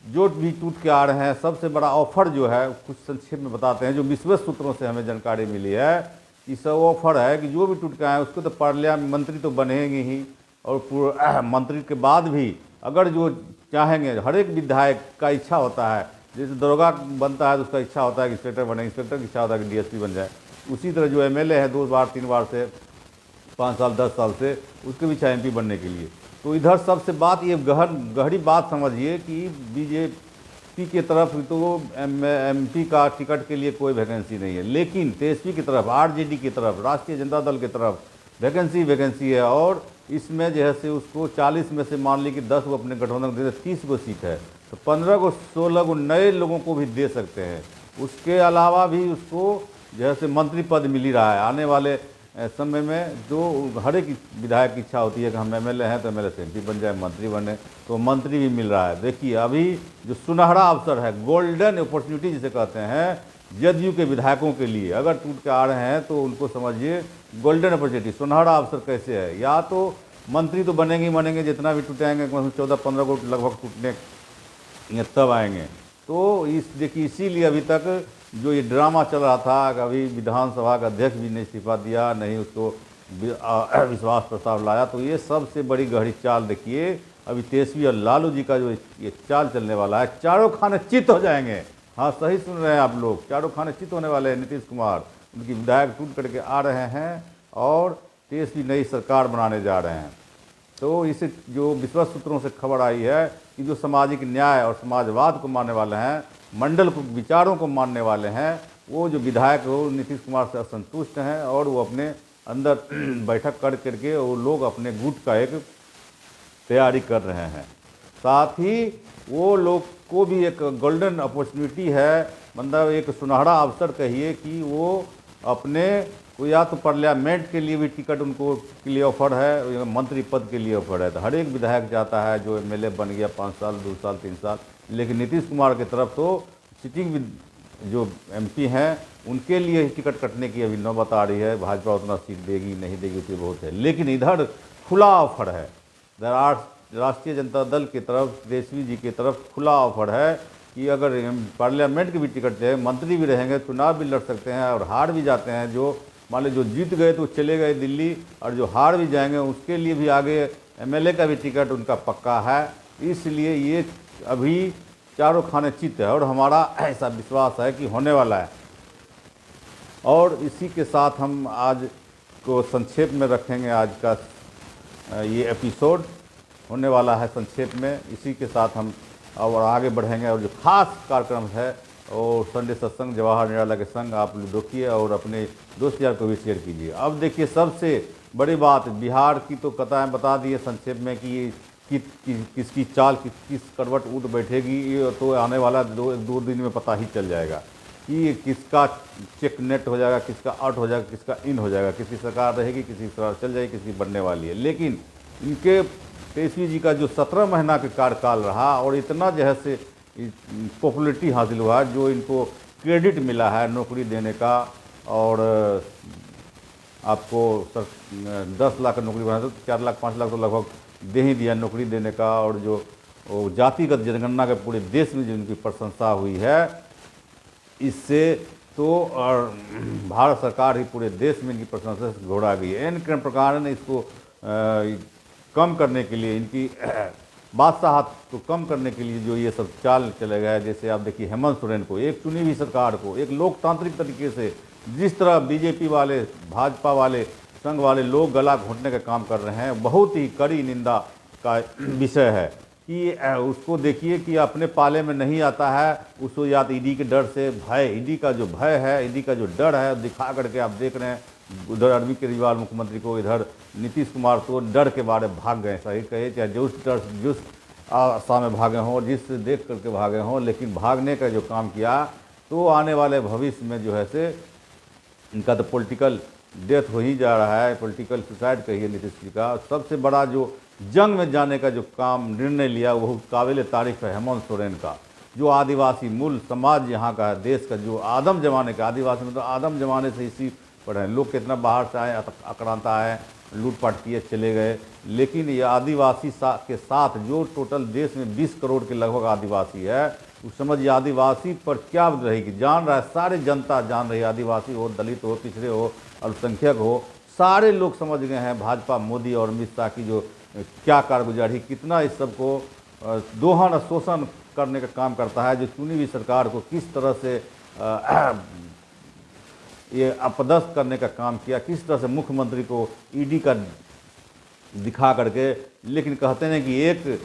जो भी टूट के आ रहे हैं, सबसे बड़ा ऑफर जो है, कुछ संक्षेप में बताते हैं, जो विश्वस्त सूत्रों से हमें जानकारी मिली है, कि सब ऑफर है कि जो भी टूट के आए उसको तो पार्लियामेंट मंत्री तो बनेंगे ही, और मंत्री के बाद भी अगर जो चाहेंगे, हर एक विधायक का इच्छा होता है, जैसे दरोगा बनता है तो उसका इच्छा होता है कि इंस्पेक्टर बने, इंस्पेक्टर की इच्छा होता है कि डीएसपी बन जाए, उसी तरह जो एमएलए है 2 बार 3 बार से 5 साल 10 साल से, उसके भी इच्छा एमपी बनने के लिए। तो इधर सबसे बात ये गहरी बात समझिए कि बीजेपी के तरफ तो एमपी का टिकट के लिए कोई वैकेंसी नहीं है, लेकिन तेजस्वी की तरफ, आरजेडी की तरफ, राष्ट्रीय जनता दल की तरफ वैकेंसी है। और इसमें जैसे उसको 40 में से मान ली कि 10 को अपने गठबंधन दे, 30 को सीट है, तो 15 को 16 को नए लोगों को भी दे सकते हैं। उसके अलावा भी उसको जैसे मंत्री पद मिल ही रहा है। आने वाले समय में जो हर एक विधायक की इच्छा होती है कि हम एमएलए हैं तो एमएलए से एमपी बन जाए, मंत्री बने, तो मंत्री भी मिल रहा है। देखिए अभी जो सुनहरा अवसर है, गोल्डन अपॉर्चुनिटी जिसे कहते हैं, जदयू के विधायकों के लिए अगर टूट के आ रहे हैं तो उनको समझिए गोल्डन अपॉर्चुनिटी, सुनहरा अवसर कैसे है। या तो मंत्री तो बनेंगे ही बनेंगे, जितना भी टूटेंगे 14-15 को लगभग टूटने ये तब आएंगे। तो देखिए इसीलिए अभी तक जो ये ड्रामा चल रहा था, कभी विधानसभा का अध्यक्ष भी नहीं इस्तीफा दिया, नहीं उसको विश्वास प्रस्ताव लाया, तो ये सबसे बड़ी गहरी चाल देखिए अभी तेजस्वी और लालू जी का जो ये चाल चलने वाला है, चारों खाने चित हो जाएंगे। हाँ सही सुन रहे हैं आप लोग, चारों खाने चित होने वाले हैं। नीतीश कुमार उनकी विधायक टूट करके आ रहे हैं और तेजस्वी नई सरकार बनाने जा रहे हैं। तो इसे जो विश्वस्त सूत्रों से खबर आई है कि जो सामाजिक न्याय और समाजवाद को मानने वाले हैं, मंडल को विचारों को मानने वाले हैं, वो जो विधायक हो नीतीश कुमार से असंतुष्ट हैं और वो अपने अंदर बैठक कर करके वो लोग अपने गुट का एक तैयारी कर रहे हैं। साथ ही वो लोग को भी एक गोल्डन अपॉर्चुनिटी है, मतलब एक सुनहरा अवसर कहिए कि वो अपने को या तो पार्लियामेंट के लिए भी टिकट उनको के लिए ऑफर है, मंत्री पद के लिए ऑफर है। तो हर एक विधायक चाहता है जो एमएलए बन गया 5 साल 2 साल 3 साल, लेकिन नीतीश कुमार की तरफ तो सिटिंग जो एमपी हैं उनके लिए टिकट कटने की अभी नौबत आ रही है। भाजपा उतना सीट देगी नहीं देगी उतनी बहुत है, लेकिन इधर खुला ऑफर है। इधर राष्ट्रीय जनता दल की तरफ तेजस्वी जी की तरफ खुला ऑफर है कि अगर पार्लियामेंट की भी टिकट है, मंत्री भी रहेंगे, चुनाव भी लड़ सकते हैं और हार भी जाते हैं। जो मान लो जो जीत गए तो चले गए दिल्ली, और जो हार भी जाएंगे उसके लिए भी आगे एमएलए का भी टिकट उनका पक्का है। इसलिए ये अभी चारों खाने चित है और हमारा ऐसा विश्वास है कि होने वाला है। और इसी के साथ हम आज को संक्षेप में रखेंगे। आज का ये एपिसोड होने वाला है संक्षेप में। इसी के साथ हम और आगे बढ़ेंगे और जो खास कार्यक्रम है और संडे सत्संग जवाहर निराला के संग आप लोग देखिए और अपने दोस्त यार को भी शेयर कीजिए। अब देखिए सबसे बड़ी बात बिहार की तो कथाएं बता दी है संक्षेप में कि किसकी चाल किस करवट उठ बैठेगी, ये तो आने वाला 2 दिन में पता ही चल जाएगा कि किसका चेक नेट हो जाएगा, किसका आउट हो जाएगा, किसका इन हो जाएगा, किसकी सरकार रहेगी, किसकी सरकार चल जाएगी, किसकी बनने वाली है। लेकिन इनके तेजस्वी जी का जो 17 महीना का कार्यकाल रहा और इतना जो है से पॉपुलरिटी हासिल हुआ, जो इनको क्रेडिट मिला है नौकरी देने का, और आपको 10 लाख नौकरी बना तो 4 लाख 5 लाख तो लगभग दे ही दिया नौकरी देने का। और जो जातिगत जनगणना के पूरे देश में जो इनकी प्रशंसा हुई है, इससे तो और भारत सरकार ही पूरे देश में इनकी प्रशंसा से घोड़ा गई है। इन प्रकार ने इसको कम करने के लिए, इनकी बादशाहत को कम करने के लिए जो ये सब चाल चले गए। जैसे आप देखिए हेमंत सोरेन को, एक चुनी हुई सरकार को एक लोकतांत्रिक तरीके से जिस तरह बीजेपी वाले, भाजपा वाले, संघ वाले लोग गला घोंटने का काम कर रहे हैं, बहुत ही कड़ी निंदा का विषय है कि उसको देखिए कि अपने पाले में नहीं आता है, उसको या तो ईडी के डर से भय, ईडी का जो भय है, ईडी का जो डर है दिखा करके आप देख रहे हैं उधर अरविंद केजरीवाल मुख्यमंत्री को, इधर नीतीश कुमार तो डर के बारे में भाग गए। सही कहे चाहे जिस आशा में भागे हों, जिस देख करके भागे हों, लेकिन भागने का जो काम किया तो आने वाले भविष्य में जो है से इनका तो पॉलिटिकल डेथ हो ही जा रहा है, पॉलिटिकल सुसाइड कहिए नीतीश जी का। सबसे बड़ा जो जंग में जाने का जो काम निर्णय लिया वो काबिल तारीफ है हेमंत सोरेन का। जो आदिवासी मूल समाज यहाँ का है, देश का जो आदम जमाने का, आदिवासी मतलब आदम जमाने से इसी पर है। लोग कितना बाहर से आए, आक्रांता आए, लूटपाट किए चले गए, लेकिन ये आदिवासी के साथ जो टोटल देश में 20 करोड़ के लगभग आदिवासी है, उस समझिए आदिवासी पर क्या रहेगी, जान रहा है सारी जनता जान रही है। आदिवासी हो, दलित हो, पिछड़े हो, अल्पसंख्यक हो, सारे लोग समझ गए हैं भाजपा, मोदी और अमित शाह की जो क्या कारगुजारी, कितना इस सबको दोहन शोषण करने का काम करता है। जो चुनी हुई सरकार को किस तरह से ये अपदस्थ करने का काम किया, किस तरह से मुख्यमंत्री को ईडी का दिखा करके, लेकिन कहते हैं कि एक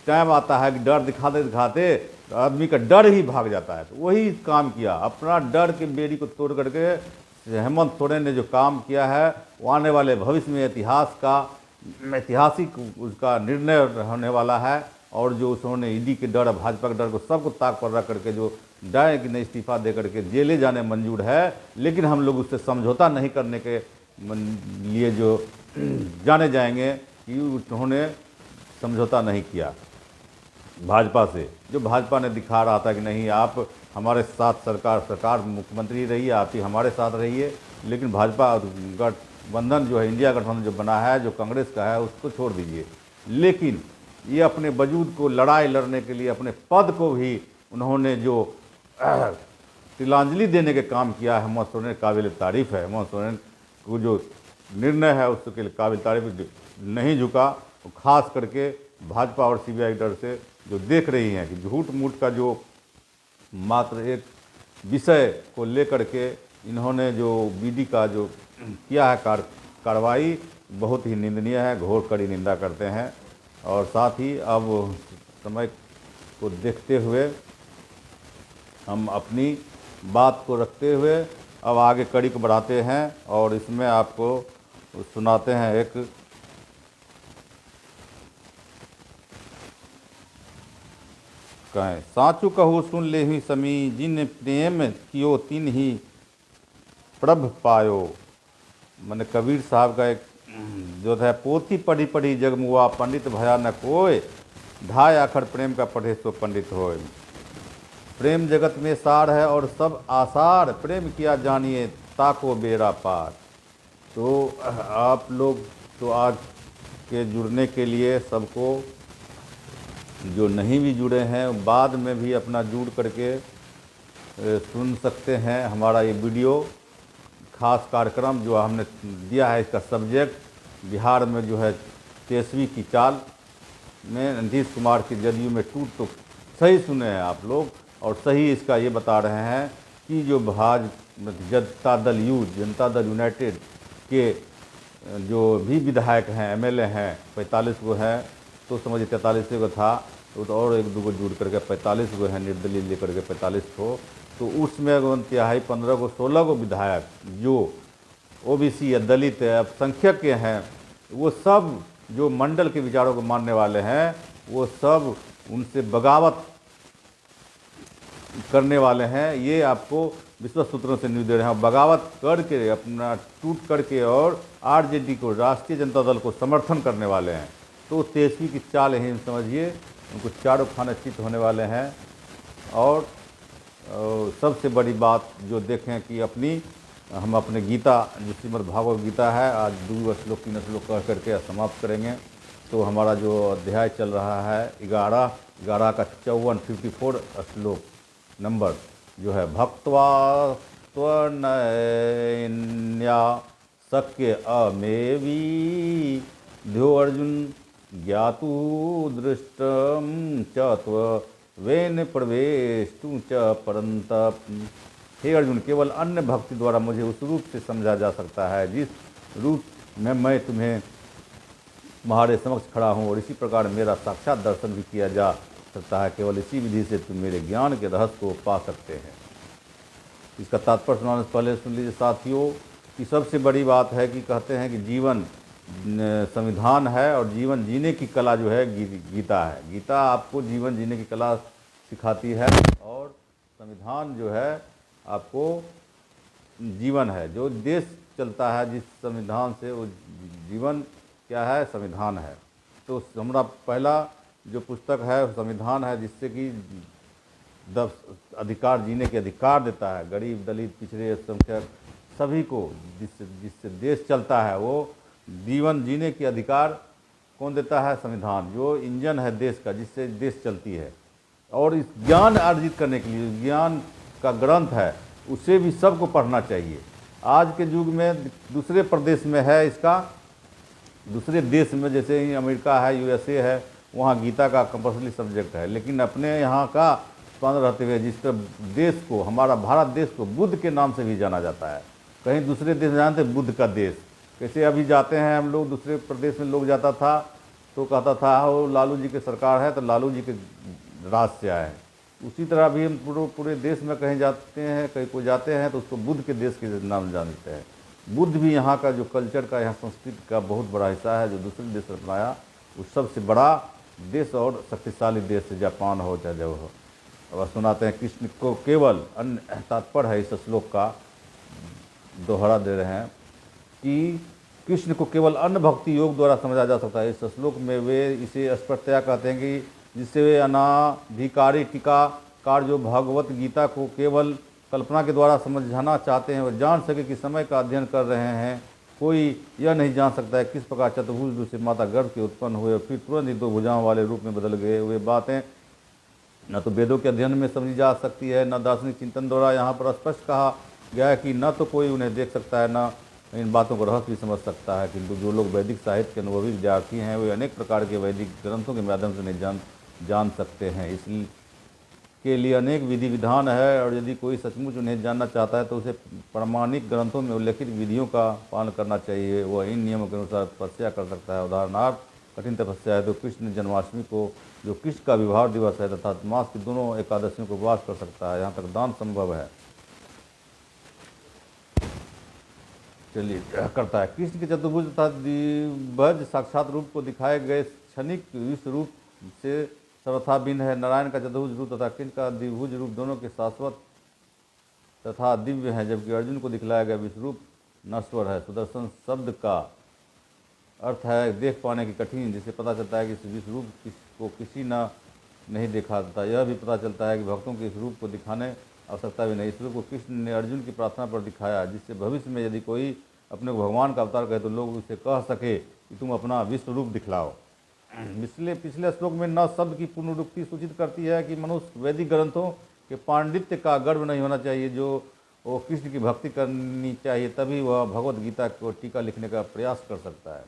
टाइम आता है कि डर दिखाते दिखाते आदमी का डर ही भाग जाता है। तो वही काम किया, अपना डर के बेड़ी को तोड़ करके हेमंत सोरेन ने जो काम किया है वो आने वाले भविष्य में ऐतिहासिक उसका निर्णय होने वाला है। और जो उन्होंने ईडी के डर, भाजपा के डर को सबको ताक पर रख करके जो डाय कि नहीं इस्तीफा दे करके जेले जाने मंजूर है, लेकिन हम लोग उससे समझौता नहीं करने के लिए जो जाने जाएंगे कि उन्होंने समझौता नहीं किया भाजपा से। जो भाजपा ने दिखा रहा था कि नहीं आप हमारे साथ सरकार मुख्यमंत्री रहिए, आप ही हमारे साथ रहिए, लेकिन भाजपा गठबंधन जो है, इंडिया गठबंधन जो बना है, जो कांग्रेस का है, उसको छोड़ दीजिए। लेकिन ये अपने वजूद को लड़ाई लड़ने के लिए, अपने पद को भी उन्होंने जो तिलांजलि देने के काम किया है, हेमंत सोरेन काबिल तारीफ़ है। हेमंत सोरेन को जो निर्णय है उसके लिए काबिल तारीफ, नहीं झुका। खास करके भाजपा और सीबीआई डर से जो देख रही हैं कि झूठ मूठ का जो मात्र एक विषय को लेकर के इन्होंने जो बीडी का जो किया है कार्रवाई, बहुत ही निंदनीय है, घोर कड़ी निंदा करते हैं। और साथ ही अब समय को देखते हुए हम अपनी बात को रखते हुए अब आगे कड़ी को बढ़ाते हैं और इसमें आपको सुनाते हैं एक कहें साचु कहू सुन ले ही समी, जिन प्रेम कियो तिन ही प्रभ पायो। मैंने कबीर साहब का एक जो है, पोथी पढ़ी पढ़ी जगमुआ, पंडित भया न कोय, ढाई आखर प्रेम का पढ़े सो पंडित होय। प्रेम जगत में सार है और सब आसार, प्रेम किया जानिए ताको बेड़ा पार। तो आप लोग तो आज के जुड़ने के लिए सबको, जो नहीं भी जुड़े हैं बाद में भी अपना जुड़ करके सुन सकते हैं हमारा ये वीडियो खास कार्यक्रम जो हमने दिया है। इसका सब्जेक्ट बिहार में जो है तेजस्वी की चाल में नीतीश कुमार की जदयू में टूट, तो सही सुने हैं आप लोग और सही इसका ये बता रहे हैं कि जो जनता दल जनता दल यूनाइटेड के जो भी विधायक हैं, एमएलए हैं, 45 गो हैं, तो समझिए 43 गो था, तो और एक दो गो जुड़ करके 45 गो हैं, निर्दलीय लेकर के 45 को। तो उसमें तिहाई 15 गो 16 गो विधायक जो ओबीसी या दलित अल्पसंख्यक के हैं, वो सब जो मंडल के विचारों को मानने वाले हैं, वो सब उनसे बगावत करने वाले हैं। ये आपको विश्वस्त सूत्रों से न्यूज़ दे रहे हैं। बगावत करके अपना टूट करके और आरजेडी को, राष्ट्रीय जनता दल को समर्थन करने वाले हैं। तो तेजस्वी की चाल ही समझिए, उनको चारों खाने चित होने वाले हैं। और सबसे बड़ी बात जो देखें कि हम अपने गीता जो श्रीमद् भागवत गीता है, आज 2 श्लोक 3 श्लोक कह करके समाप्त करेंगे। तो हमारा जो अध्याय चल रहा है 11 का 54 श्लोक नंबर जो है, भक्त्वा त्वनया शक्य अमेवी ध्यो अर्जुन ज्ञातु दृष्टम च त्वेन प्रवेष्टु च परंतप। हे अर्जुन, केवल अन्य भक्ति द्वारा मुझे उस रूप से समझा जा सकता है जिस रूप में मैं तुम्हें तुम्हारे समक्ष खड़ा हूँ, और इसी प्रकार मेरा साक्षात दर्शन भी किया जा सकता है। केवल इसी विधि से तुम मेरे ज्ञान के रहस्य को पा सकते हैं। इसका तात्पर्य सुनाने से पहले सुन लीजिए साथियों कि सबसे बड़ी बात है कि कहते हैं कि जीवन संविधान है और जीवन जीने की कला जो है गीता है। गीता आपको जीवन जीने की कला सिखाती है और संविधान जो है आपको जीवन है। जो देश चलता है जिस संविधान से, वो जीवन क्या है, संविधान है। तो हमारा पहला जो पुस्तक है संविधान है, जिससे कि अधिकार, जीने के अधिकार देता है गरीब, दलित, पिछड़े, अल्पसंख्यक सभी को। जिससे देश चलता है, वो जीवन जीने के अधिकार कौन देता है? संविधान, जो इंजन है देश का, जिससे देश चलती है। और इस ज्ञान अर्जित करने के लिए ज्ञान का ग्रंथ है, उसे भी सबको पढ़ना चाहिए। आज के युग में दूसरे प्रदेश में है इसका, दूसरे देश में जैसे अमेरिका है, यूएसए है, वहाँ गीता का कंपल्सरी सब्जेक्ट है। लेकिन अपने यहाँ का स्थान रहते हुए जिस तरह देश को, हमारा भारत देश को बुद्ध के नाम से भी जाना जाता है। कहीं दूसरे देश जानते बुद्ध का देश, कैसे अभी जाते हैं हम लोग दूसरे प्रदेश में, लोग जाता था तो कहता था वो लालू जी की सरकार है, तो लालू जी के राज से आए हैं। उसी तरह भी हम पूरे देश में कहीं जाते हैं, कहीं कोई जाते हैं तो उसको बुद्ध के देश के नाम जानते हैं। बुद्ध भी यहाँ का जो कल्चर का, यहाँ संस्कृति का बहुत बड़ा हिस्सा है, जो दूसरे देश से अपनाया। उस सबसे बड़ा देश और शक्तिशाली देश से जापान हो चाहे जो हो। अब सुनाते हैं कृष्ण को केवल अन्य, तात्पर्य है इस श्लोक का, दोहरा दे रहे हैं कि कृष्ण को केवल अन्न भक्ति योग द्वारा समझा जा सकता है। इस श्लोक में वे इसे स्पष्टतया कहते हैं कि जिससे वे अनाधिकारी टीकाकार जो भगवत गीता को केवल कल्पना के द्वारा समझाना चाहते हैं और जान सके कि समय का अध्ययन कर रहे हैं। कोई यह नहीं जान सकता है किस प्रकार चतुर्भुज रूप से माता गर्भ के उत्पन्न हुए और फिर तुरंत ही 2 भुजाओं वाले रूप में बदल गए। वे बातें न तो वेदों के अध्ययन में समझी जा सकती है, न दार्शनिक चिंतन द्वारा यहाँ पर स्पष्ट कहा गया है कि न तो कोई उन्हें देख सकता है, न इन बातों को रहस्य भी समझ सकता है। किंतु जो लोग वैदिक साहित्य के अनुभवी विद्यार्थी हैं वे अनेक प्रकार के वैदिक ग्रंथों के माध्यम से नहीं जान सकते हैं। इसलिए के लिए अनेक विधि विधान है और यदि कोई सचमुच उन्हें जानना चाहता है तो उसे प्रमाणिक ग्रंथों में उल्लेखित विधियों का पालन करना चाहिए। वह इन नियमों के अनुसार तपस्या कर सकता है। उदाहरणार्थ, कठिन तपस्या है तो कृष्ण जन्माष्टमी को, जो कृष्ण का विवाह दिवस है, तथा मास की दोनों एकादशियों को उपवास कर सकता है। यहाँ तक दान संभव है। चलिए करता है। कृष्ण के चतुर्भुज तथा द्विभुज साक्षात रूप को दिखाए गए क्षणिक विश्व रूप से सर्वथा भिन्न है। नारायण का चतुर्भुज रूप तथा कृष्ण का द्विभुज रूप दोनों के शाश्वत तथा दिव्य हैं, जबकि अर्जुन को दिखलाया गया विश्व रूप नश्वर है। सुदर्शन शब्द का अर्थ है देख पाने की कठिन, जिससे पता चलता है कि इस विश्व रूप को किसी ने नहीं देखा था। यह भी पता चलता है कि भक्तों के इस रूप को दिखाने आवश्यकता भी नहीं। इस रूप को कृष्ण ने अर्जुन की प्रार्थना पर दिखाया, जिससे भविष्य में यदि कोई अपने को भगवान का अवतार कहे तो लोग उसे कह सके कि तुम अपना विश्व रूप दिखलाओ। पिछले श्लोक में न शब्द की पुनरुक्ति सूचित करती है कि मनुष्य वैदिक ग्रंथों के पांडित्य का गर्व नहीं होना चाहिए, जो वो कृष्ण की भक्ति करनी चाहिए, तभी वह भगवत गीता को टीका लिखने का प्रयास कर सकता है।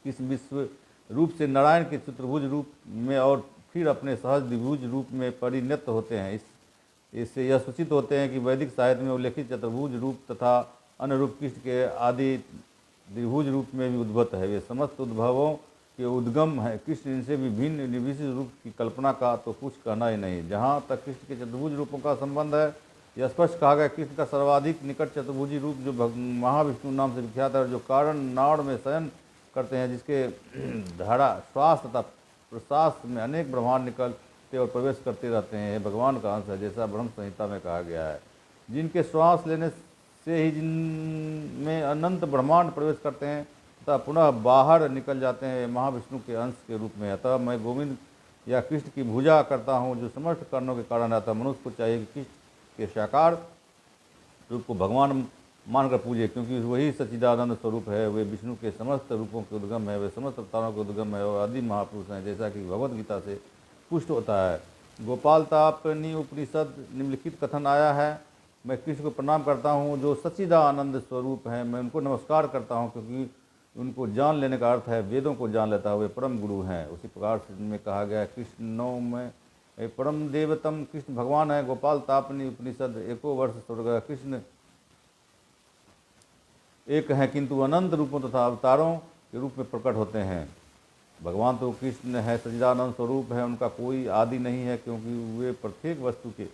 इस विश्व रूप से नारायण के चतुर्भुज रूप में और फिर अपने सहज द्विभुज रूप में परिणत होते हैं। इससे यह सूचित होते हैं कि वैदिक साहित्य में उल्लेखित चतुर्भुज रूप तथा अन्य रूप कृष्ण के आदि द्विभुज रूप में भी उद्भूत है। वे समस्त उद्भवों के उद्गम है। कृष्ण इनसे भी भिन्न निर्विशेष रूप की कल्पना का तो कुछ कहना ही नहीं। जहाँ तक कृष्ण के चतुर्भुज रूपों का संबंध है, यह स्पष्ट कहा गया कृष्ण का सर्वाधिक निकट चतुर्भुजी रूप जो महाविष्णु नाम से विख्यात है, जो कारण नाड़ में शयन करते हैं, जिसके धड़ा श्वास तथा प्रश्वास में अनेक ब्रह्मांड निकलते और प्रवेश करते रहते हैं, भगवान का अंश है, जैसा ब्रह्म संहिता में कहा गया है। जिनके श्वास लेने से ही जिनमें अनंत ब्रह्मांड प्रवेश करते हैं तथा पुनः बाहर निकल जाते हैं, महाविष्णु के अंश के रूप में। अतः मैं गोविंद या कृष्ण की पूजा करता हूँ, जो समस्त कारणों के कारण आता। मनुष्य को चाहिए कि कृष्ण के साकार रूप को भगवान मानकर पूजे, क्योंकि वही सच्चिदानंद स्वरूप है। वे विष्णु के समस्त रूपों के उद्गम है, वे समस्त अवतारों के उद्गम है और आदि महापुरुष हैं, जैसा कि भगवत गीता से पुष्ट होता है। गोपाल तापनी उपनिषद निम्नलिखित कथन आया है। मैं कृष्ण को प्रणाम करता हूँ जो सच्चिदानंद स्वरूप हैं। मैं उनको नमस्कार करता हूँ क्योंकि उनको जान लेने का अर्थ है वेदों को जान लेता हुए परम गुरु हैं। उसी प्रकार से में कहा गया कृष्णों में परम देवतम कृष्ण भगवान है। गोपाल तापनी उपनिषद एको वर्ष स्वर्ग कृष्ण एक हैं, किंतु अनंत रूपों तथा अवतारों के रूप में प्रकट होते हैं। भगवान तो कृष्ण है, सच्चिदानंद स्वरूप है, उनका कोई आदि नहीं है, क्योंकि वे प्रत्येक वस्तु के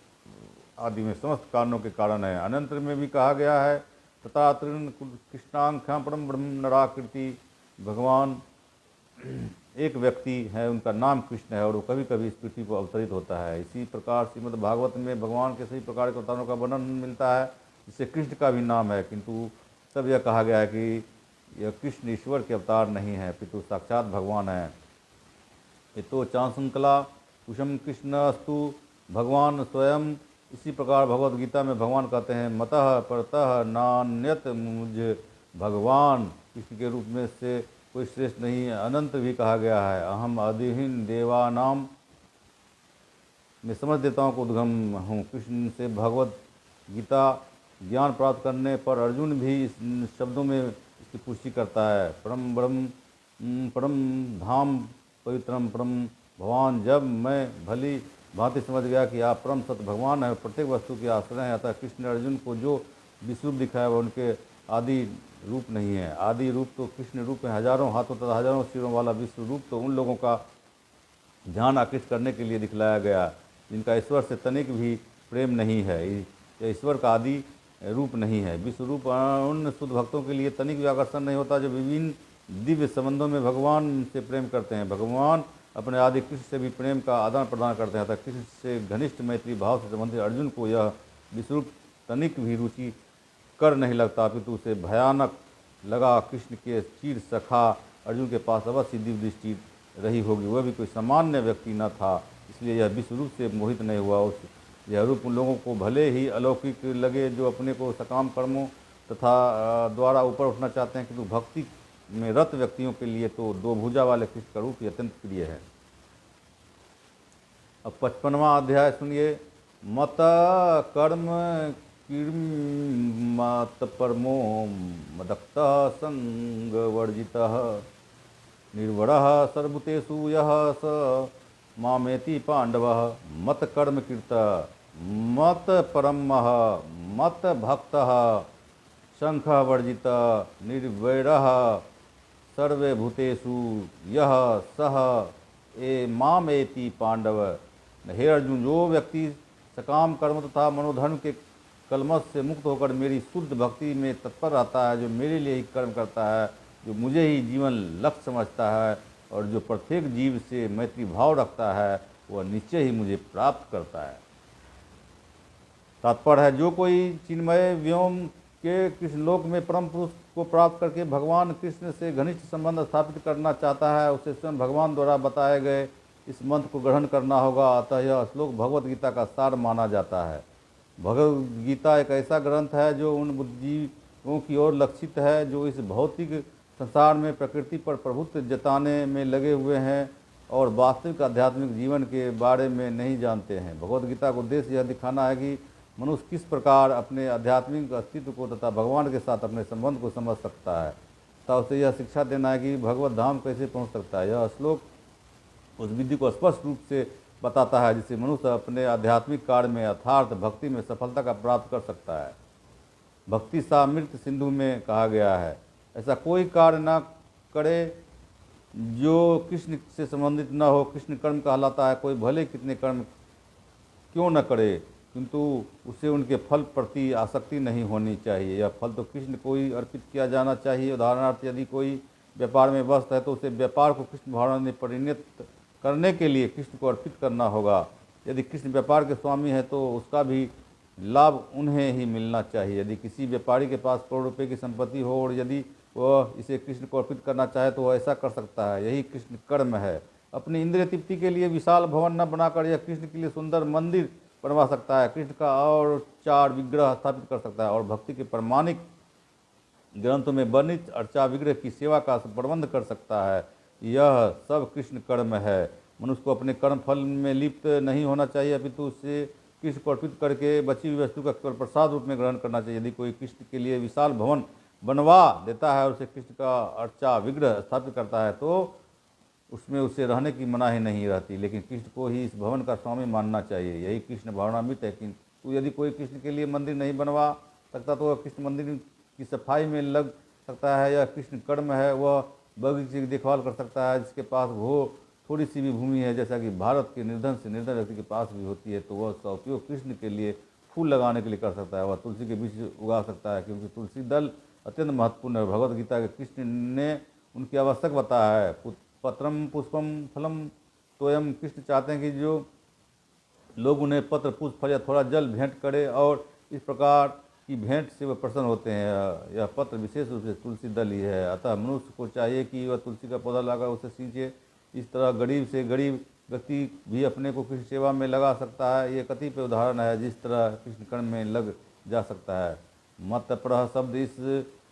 आदि में समस्त कारणों के कारण है। अनंत में भी कहा गया है तथा कृष्णाख्यां परम ब्रह्म नराकृति। भगवान एक व्यक्ति है, उनका नाम कृष्ण है और वो कभी कभी इस पृथ्वी पर अवतरित होता है। इसी प्रकार श्रीमद् भागवत में भगवान के सभी प्रकार के अवतारों का वर्णन मिलता है, जिससे कृष्ण का भी नाम है, किंतु तब यह कहा गया है कि यह कृष्ण ईश्वर के अवतार नहीं है, पितु साक्षात भगवान है। ये तो चांसंकला कुशम कृष्णस्तु भगवान स्वयं। इसी प्रकार भगवत गीता में भगवान कहते हैं मतः परतः नान्यत मुझ भगवान, कृष्ण के रूप में से कोई श्रेष्ठ नहीं है। अनंत भी कहा गया है। अहम आदिहीन देवानाम, मैं समझ देवताओं को उद्गम हूँ। कृष्ण से भगवत गीता ज्ञान प्राप्त करने पर अर्जुन भी इस शब्दों में इसकी पुष्टि करता है। परम ब्रह्म परम धाम पवित्रम परम भगवान। जब मैं भली भांति समझ गया कि आप परम सत्य भगवान है, प्रत्येक वस्तु के आश्रय हैं, अतः कृष्ण ने अर्जुन को जो विश्व दिखाया वह उनके आदि रूप नहीं है। आदि रूप तो कृष्ण रूप में हजारों हाथों तथा हजारों सिरों वाला विश्व रूप तो उन लोगों का ध्यान आकृष्ट करने के लिए दिखलाया गया जिनका ईश्वर से तनिक भी प्रेम नहीं है। यह ईश्वर का आदि रूप नहीं है। विश्व रूप उन शुद्ध भक्तों के लिए तनिक भी आकर्षण नहीं होता जो विभिन्न दिव्य संबंधों में भगवान से प्रेम करते हैं। भगवान अपने आदि कृष्ण से भी प्रेम का आदान प्रदान करते हैं, अतः कृष्ण से घनिष्ठ मैत्री भाव से संबंधित अर्जुन को यह विश्वरूप तनिक भी रुचि कर नहीं लगता, अपितु उसे भयानक लगा। कृष्ण के चीर सखा अर्जुन के पास अवश्य दिव्य दृष्टि रही होगी, वह भी कोई सामान्य व्यक्ति न था, इसलिए यह विश्वरूप से मोहित नहीं हुआ। उस यह रूप उन लोगों को भले ही अलौकिक लगे जो अपने को सकाम कर्मों तथा द्वारा ऊपर उठना चाहते हैं, किंतु भक्ति में रत व्यक्तियों के लिए तो दो भुजा वाले कृष्ण का रूप अत्यंत प्रिय है। अब 55वां अध्याय सुनिए। मत कर्म मत परमो मदक्त संग वर्जित निर्वड़ सर्वभूतेषु यः स मामेति पांडव मत कर्म कृत मत परम मत भक्त शंख वर्जित निर्वैर सर्वे भूतेषु यह सह ए मामेति पांडव। हे अर्जुन, जो व्यक्ति सकाम कर्म तथा मनोधर्म के कलमश से मुक्त होकर मेरी शुद्ध भक्ति में तत्पर रहता है, जो मेरे लिए ही कर्म करता है, जो मुझे ही जीवन लक्ष्य समझता है और जो प्रत्येक जीव से मैत्री भाव रखता है, वह निश्चय ही मुझे प्राप्त करता है। तात्पर्य है, जो कोई चिन्मय व्योम के कृष्ण लोक में परम पुरुष को प्राप्त करके भगवान कृष्ण से घनिष्ठ संबंध स्थापित करना चाहता है, उसे स्वयं भगवान द्वारा बताए गए इस मंत्र को ग्रहण करना होगा। अतः यह श्लोक भगवत गीता का सार माना जाता है। भगवत गीता एक ऐसा ग्रंथ है जो उन बुद्धिजीवों की ओर लक्षित है जो इस भौतिक संसार में प्रकृति पर प्रभुत्व जताने में लगे हुए हैं और वास्तविक आध्यात्मिक जीवन के बारे में नहीं जानते हैं। भगवत गीता का उद्देश्य यह दिखाना है कि मनुष्य किस प्रकार अपने आध्यात्मिक अस्तित्व को तथा भगवान के साथ अपने संबंध को समझ सकता है तथा उसे यह शिक्षा देना है कि भगवत धाम कैसे पहुंच सकता है। यह श्लोक उस विधि को स्पष्ट रूप से बताता है जिससे मनुष्य अपने आध्यात्मिक कार्य में यथार्थ भक्ति में सफलता का प्राप्त कर सकता है। भक्ति सामृत सिंधु में कहा गया है, ऐसा कोई कार्य न करे जो कृष्ण से संबंधित न हो। कृष्ण कर्म कहलाता है। कोई भले कितने कर्म क्यों न करे, किंतु उसे उनके फल प्रति आसक्ति नहीं होनी चाहिए। यह फल तो कृष्ण को ही अर्पित किया जाना चाहिए। उदाहरणार्थ, यदि कोई व्यापार में व्यस्त है तो उसे व्यापार को कृष्ण भावना में परिणत करने के लिए कृष्ण को अर्पित करना होगा। यदि कृष्ण व्यापार के स्वामी है तो उसका भी लाभ उन्हें ही मिलना चाहिए। यदि किसी व्यापारी के पास करोड़ रुपए की संपत्ति हो और यदि वह इसे कृष्ण को अर्पित करना चाहे तो वह ऐसा कर सकता है। यही कृष्ण कर्म है। अपनी इंद्रिय तृप्ति के लिए विशाल भवन न बनाकर यह कृष्ण के लिए सुंदर मंदिर बनवा सकता है, कृष्ण का और 4 विग्रह स्थापित कर सकता है और भक्ति के प्रमाणिक ग्रंथों में वर्णित अर्चा विग्रह की सेवा का प्रबंध कर सकता है। यह सब कृष्ण कर्म है। मनुष्य को अपने कर्म फल में लिप्त नहीं होना चाहिए, अपितु उससे कृष्ण को अर्पित करके बची हुई वस्तु का केवल प्रसाद रूप में ग्रहण करना चाहिए। यदि कोई कृष्ण के लिए विशाल भवन बनवा देता है और उसे कृष्ण का अर्चा विग्रह स्थापित करता है तो उसमें उसे रहने की मनाही नहीं रहती, लेकिन कृष्ण को ही इस भवन का स्वामी मानना चाहिए। यही कृष्ण भावनामृत है। किंतु यदि कोई कृष्ण के लिए मंदिर नहीं बनवा सकता तो वह कृष्ण मंदिर की सफाई में लग सकता है। यह कृष्ण कर्म है। वह बगीचे की देखभाल कर सकता है जिसके पास वो थोड़ी सी भी भूमि है, जैसा कि भारत के निर्धन से निर्धन व्यक्ति के पास भी होती है, तो वह उसका उपयोग कृष्ण के लिए फूल लगाने के लिए कर सकता है। वह तुलसी के बीज उगा सकता है, क्योंकि तुलसी दल अत्यंत महत्वपूर्ण है। भगवत गीता के कृष्ण ने उनकी आवश्यक बताया है। पत्रम पुष्पम फलम तोयम। कृष्ण चाहते हैं कि जो लोग उन्हें पत्र पुष्प फल या थोड़ा जल भेंट करें और इस प्रकार की भेंट से वह प्रसन्न होते हैं। यह पत्र विशेष रूप से तुलसी दल ही है। अतः मनुष्य को चाहिए कि वह तुलसी का पौधा लगाकर उसे सींचे। इस तरह गरीब से गरीब व्यक्ति भी अपने को कृष्ण सेवा में लगा सकता है। ये कतिपय उदाहरण है जिस तरह कृष्ण कर्म में लग जा सकता है। मत प्रह शब्द इस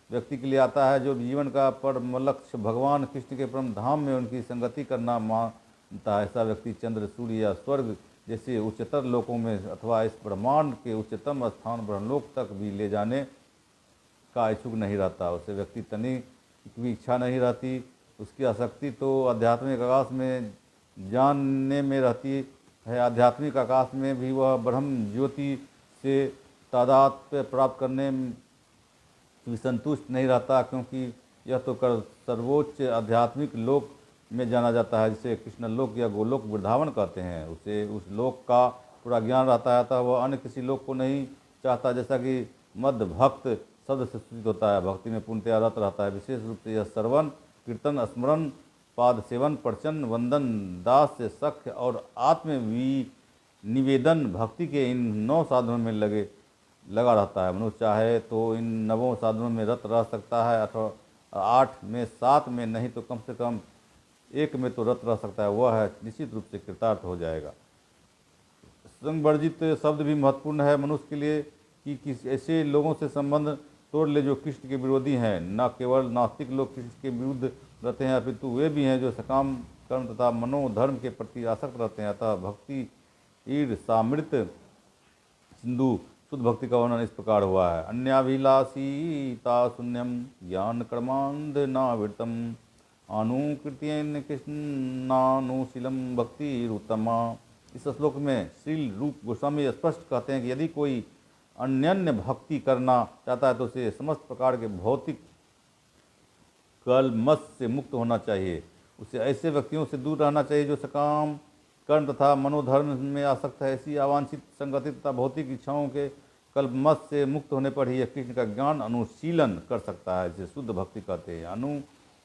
व्यक्ति के लिए आता है जो जीवन का परम लक्ष्य भगवान कृष्ण के परम धाम में उनकी संगति करना मानता है। ऐसा व्यक्ति चंद्र, सूर्य या स्वर्ग जैसे उच्चतर लोकों में अथवा इस ब्रह्मांड के उच्चतम स्थान ब्रह्मलोक तक भी ले जाने का इच्छुक नहीं रहता। उसे व्यक्ति तनी की इच्छा नहीं रहती। उसकी आसक्ति तो आध्यात्मिक आकाश में जानने में रहती है। आध्यात्मिक आकाश में भी वह ब्रह्म ज्योति से तादात्म्य प्राप्त करने भी संतुष्ट नहीं रहता, क्योंकि यह तो कर सर्वोच्च आध्यात्मिक लोक में जाना जाता है जिसे कृष्ण लोक या गोलोक वृंदावन कहते हैं। उसे उस लोक का पूरा ज्ञान रहता है, अतः वह अन्य किसी लोक को नहीं चाहता। जैसा कि मद भक्त शब्द से सूचित होता है, भक्ति में पूर्णतया रत रहता है। विशेष रूप से यह श्रवण, कीर्तन, स्मरण, पाद सेवन, प्रचन, वंदन, दास से सख्य और आत्म निवेदन भक्ति के इन 9 साधनों में लगा रहता है। मनुष्य चाहे तो इन 9 साधनों में रत रह सकता है, अथवा 8 में, 7 में नहीं तो कम से कम 1 में तो रत रह सकता है। वह है निश्चित रूप से कृतार्थ हो जाएगा। संवर्जित शब्द भी महत्वपूर्ण है मनुष्य के लिए कि किस ऐसे लोगों से संबंध तोड़ ले जो कृष्ण के विरोधी हैं। न केवल नास्तिक लोग कृष्ण के विरुद्ध रहते हैं, अपितु वे भी हैं जो सकाम कर्म तथा मनोधर्म के प्रति आसक्त रहते हैं। अतः भक्ति ईर्षामृत सिंधु शुद्ध भक्ति का वर्णन इस प्रकार हुआ है। अन्याभिलाषीता शून्यम ज्ञान कर्मांध नावृतम अनुकृत्यन कृष्णानुशीलम भक्ति उत्तमा। इस श्लोक में श्रील रूप गोस्वामी स्पष्ट कहते हैं कि यदि कोई अन्यन्य भक्ति करना चाहता है तो उसे समस्त प्रकार के भौतिक कलमश से मुक्त होना चाहिए। उसे ऐसे व्यक्तियों से दूर रहना चाहिए जो सकाम कर्म तथा मनोधर्म में आसक्त है। ऐसी अवांछित संगति तथा भौतिक इच्छाओं के कलमश से मुक्त होने पर ही यह कृष्ण का ज्ञान अनुशीलन कर सकता है, जिसे शुद्ध भक्ति कहते हैं।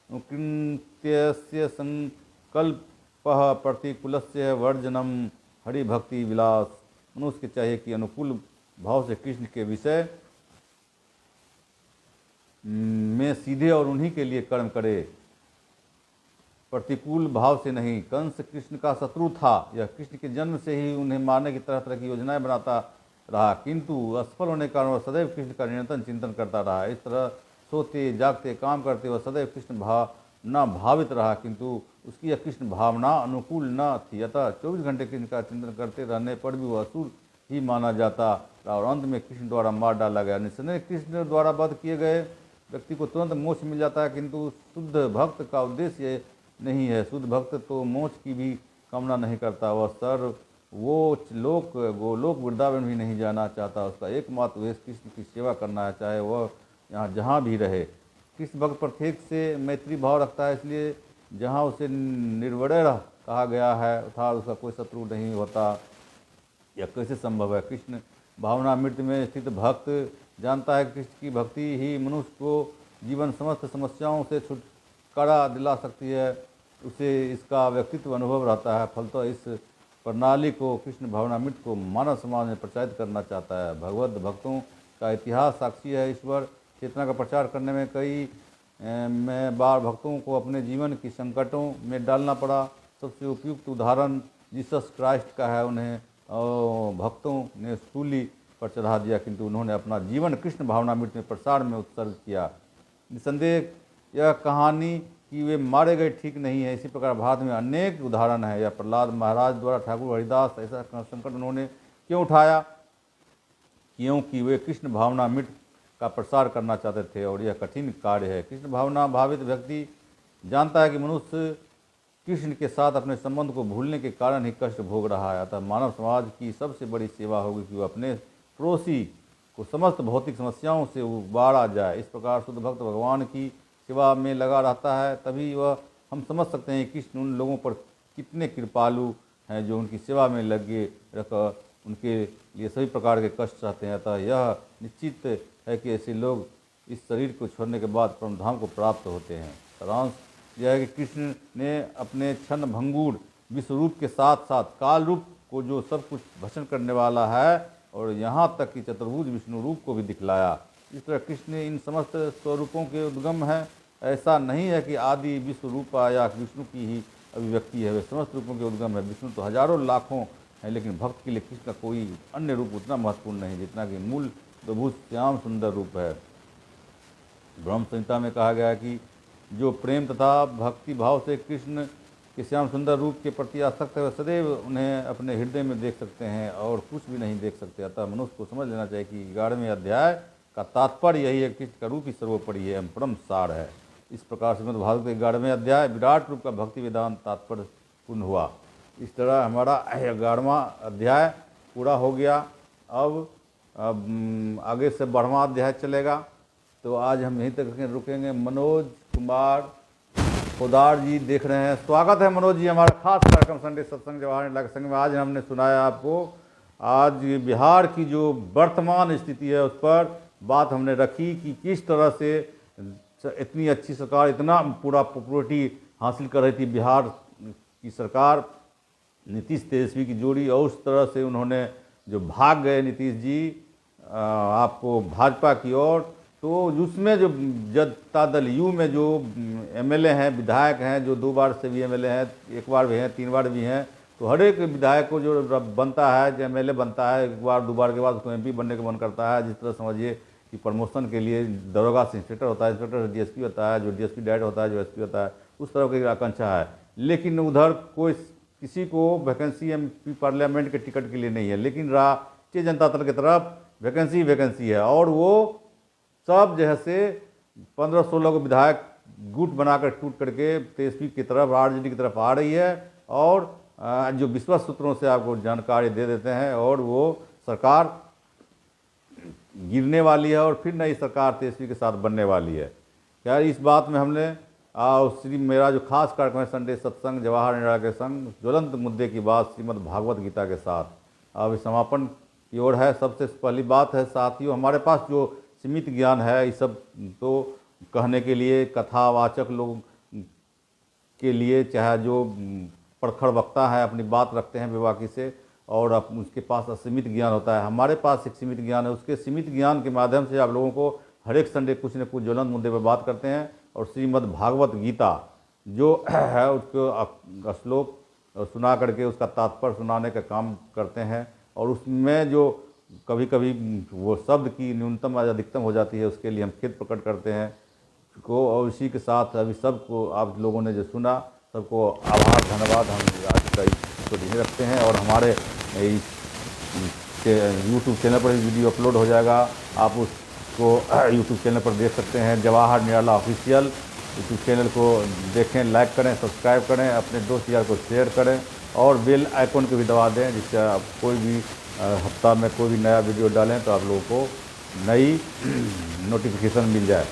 अनुकृत्यस्य संकल्प प्रतिकूलस्य वर्जनम हरि भक्ति विलास। मनुष्य के चाहिए कि अनुकूल भाव से कृष्ण के विषय में सीधे और उन्हीं के लिए कर्म करे, प्रतिकूल भाव से नहीं। कंस कृष्ण का शत्रु था, यह कृष्ण के जन्म से ही उन्हें मारने की तरह तरह की योजनाएं बनाता रहा, किंतु असफल होने के कारण वह सदैव कृष्ण का निरंतर चिंतन करता रहा। इस तरह सोते जागते काम करते वह सदैव कृष्ण भावना भावित रहा, किंतु उसकी यह कृष्ण भावना अनुकूल न थी। अतः 24 घंटे कृष्ण का चिंतन करते रहने पर भी वह असुर ही माना जाता रहा और अंत में कृष्ण द्वारा मार डाला गया। निस्संदेह कृष्ण द्वारा वध किए गए व्यक्ति को तुरंत मोक्ष मिल जाता है, किंतु शुद्ध भक्त का उद्देश्य ये नहीं है। शुद्ध भक्त तो मोक्ष की भी कामना नहीं करता, वह लोक गोलोक वृंदावन भी नहीं जाना चाहता। उसका एकमात्र उद्देश्य कृष्ण की सेवा करना है, चाहे वह यहाँ जहाँ भी रहे। कृष्ण भक्त प्रत्येक से मैत्री भाव रखता है, इसलिए जहाँ उसे निर्वैर कहा गया है अर्थात उसका कोई शत्रु नहीं होता। यह कैसे संभव है? कृष्ण भावना मृत्यु में स्थित भक्त जानता है कि कृष्ण की भक्ति ही मनुष्य को जीवन समस्त समस्याओं से छुटकारा दिला सकती है, उसे इसका व्यक्तित्व अनुभव रहता है। फलतः इस प्रणाली को कृष्ण भावनामृत को मानव समाज में प्रचारित करना चाहता है। भगवत भक्तों का इतिहास साक्षी है। ईश्वर चेतना का प्रचार करने में कई बार भक्तों को अपने जीवन की संकटों में डालना पड़ा। सबसे उपयुक्त उदाहरण जीसस क्राइस्ट का है। उन्हें भक्तों ने सूली पर चढ़ा दिया, किंतु उन्होंने अपना जीवन कृष्ण भावनामृत में प्रसार में उत्सर्ग किया। निसंदेह यह कहानी कि वे मारे गए ठीक नहीं है। इसी प्रकार भारत में अनेक उदाहरण है। या प्रहलाद महाराज द्वारा ठाकुर हरिदास ऐसा संकट उन्होंने क्यों उठाया? क्योंकि वे कृष्ण भावनामृत का प्रसार करना चाहते थे और यह कठिन कार्य है। कृष्ण भावना भावित व्यक्ति जानता है कि मनुष्य कृष्ण के साथ अपने संबंध को भूलने के कारण ही कष्ट भोग रहा है। अतः मानव समाज की सबसे बड़ी सेवा होगी कि वह अपने पड़ोसी को समस्त भौतिक समस्याओं से उबारा जाए। इस प्रकार शुद्ध भक्त भगवान की सेवा में लगा रहता है, तभी वह हम समझ सकते हैं कि कृष्ण उन लोगों पर कितने कृपालु हैं जो उनकी सेवा में लगे रख उनके लिए सभी प्रकार के कष्ट चाहते हैं। अतः यह निश्चित है कि ऐसे लोग इस शरीर को छोड़ने के बाद परमधाम को प्राप्त होते हैं। सारांश यह है कि कृष्ण ने अपने क्षण भंगुर विश्व रूप के साथ साथ काल रूप को जो सब कुछ भक्षण करने वाला है और यहाँ तक कि चतुर्भुज विष्णु रूप को भी दिखलाया। इस तरह कृष्ण इन समस्त स्वरूपों के उद्गम है। ऐसा नहीं है कि आदि विश्व रूपा या विष्णु की ही अभिव्यक्ति है, वे समस्त रूपों के उद्गम है। विष्णु तो हजारों लाखों हैं, लेकिन भक्त के लिए कृष्ण का कोई अन्य रूप उतना महत्वपूर्ण नहीं जितना कि मूल प्रभु श्याम सुंदर रूप है। ब्रह्म संहिता में कहा गया है कि जो प्रेम तथा भक्ति भाव से कृष्ण के श्याम सुंदर रूप के प्रति आसक्त है वह सदैव उन्हें अपने हृदय में देख सकते हैं और कुछ भी नहीं देख सकते। अतः मनुष्य को समझ लेना चाहिए कि 11वें अध्याय का तात्पर्य यही है, कृष्ण का रूप ही सर्वोपरि है, एवं परम सार है। इस प्रकार श्रीमद् भागवत के 11वें अध्याय विराट रूप का भक्ति वेदांत तात्पर्य पूर्ण हुआ। इस तरह हमारा 11वां अध्याय पूरा हो गया। अब आगे से 12वां अध्याय चलेगा, तो आज हम यहीं तक रुकेंगे। मनोज कुमार पोदार जी देख रहे हैं, स्वागत है मनोज जी हमारा खास कार्यक्रम संडे सत्संग जवाहर लाल संघ में। आज हमने सुनाया आपको, आज बिहार की जो वर्तमान स्थिति है उस पर बात हमने रखी कि किस तरह से इतनी अच्छी सरकार, इतना पूरा पॉपुलरिटी हासिल कर रही थी बिहार की सरकार नीतीश तेजस्वी की जोड़ी, और उस तरह से उन्होंने जो भाग गए नीतीश जी आपको भाजपा की ओर, तो उसमें जो जनता दल यू में जो एमएलए हैं, विधायक हैं, जो 2 बार से भी एमएलए हैं, 1 बार भी हैं, 3 बार भी हैं, तो हर एक विधायक को जो बनता है, जो MLA बनता है, एक बार 2 बार के बाद उसको MP बनने का मन करता है। जिस तरह समझिए कि प्रमोशन के लिए दरोगा से इंस्पेक्टर होता है, इंस्पेक्टर से DSP होता है, जो DSP डायरेक्ट होता है, जो SP होता है, उस तरह की आकांक्षा है। लेकिन उधर कोई किसी को वैकेंसी MP पार्लियामेंट के टिकट के लिए नहीं है, लेकिन राष्ट्रीय जनता दल की तरफ वैकेंसी है। और वो सब जैसे 15-16 को विधायक गुट बनाकर टूट करके तेजस्वी की तरफ, RJD की तरफ आ रही है। और जो विश्वास सूत्रों से आपको जानकारी दे देते हैं, और वो सरकार गिरने वाली है और फिर नई सरकार तेजस्वी के साथ बनने वाली है। क्या इस बात में हमने मेरा जो खास कार्यक्रम है संडे सत्संग जवाहर नेड़ा के संग, ज्वलंत मुद्दे की बात श्रीमद् भागवत गीता के साथ अब समापन की ओर है। सबसे पहली बात है साथियों, हमारे पास जो सीमित ज्ञान है, इस सब तो कहने के लिए कथावाचक लोग के लिए, चाहे जो प्रखर वक्ता है अपनी बात रखते हैं बेबाकी से, और उसके पास असीमित ज्ञान होता है। हमारे पास एक सीमित ज्ञान है, उसके सीमित ज्ञान के माध्यम से आप लोगों को हर एक संडे कुछ न कुछ ज्वलंत मुद्दे पर बात करते हैं। और श्रीमद् भागवत गीता जो है उसको श्लोक सुना करके उसका तात्पर्य सुनाने का काम करते हैं। और उसमें जो कभी कभी वो शब्द की न्यूनतम या अधिकतम हो जाती है, उसके लिए हम खेद प्रकट करते हैं को। और इसी के साथ अभी सबको आप लोगों ने जो सुना, सबको आभार धन्यवाद हम आज का इसको ध्यान रखते हैं। और हमारे YouTube चैनल पर वीडियो अपलोड हो जाएगा, आप उसको YouTube चैनल पर देख सकते हैं। जवाहर निराला ऑफिशियल YouTube चैनल को देखें, लाइक करें, सब्सक्राइब करें, अपने दोस्त यार को शेयर करें और बेल आइकन को भी दबा दें, जिससे आप कोई भी हफ्ता में कोई भी नया वीडियो डालें तो आप लोगों को नई नोटिफिकेशन मिल जाए।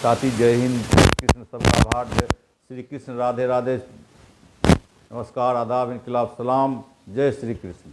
साथ ही जय हिंद, कृष्ण सबका आभार, जय श्री कृष्ण, राधे राधे, नमस्कार, आदाब, इनकलाब, सलाम, जय श्री कृष्ण।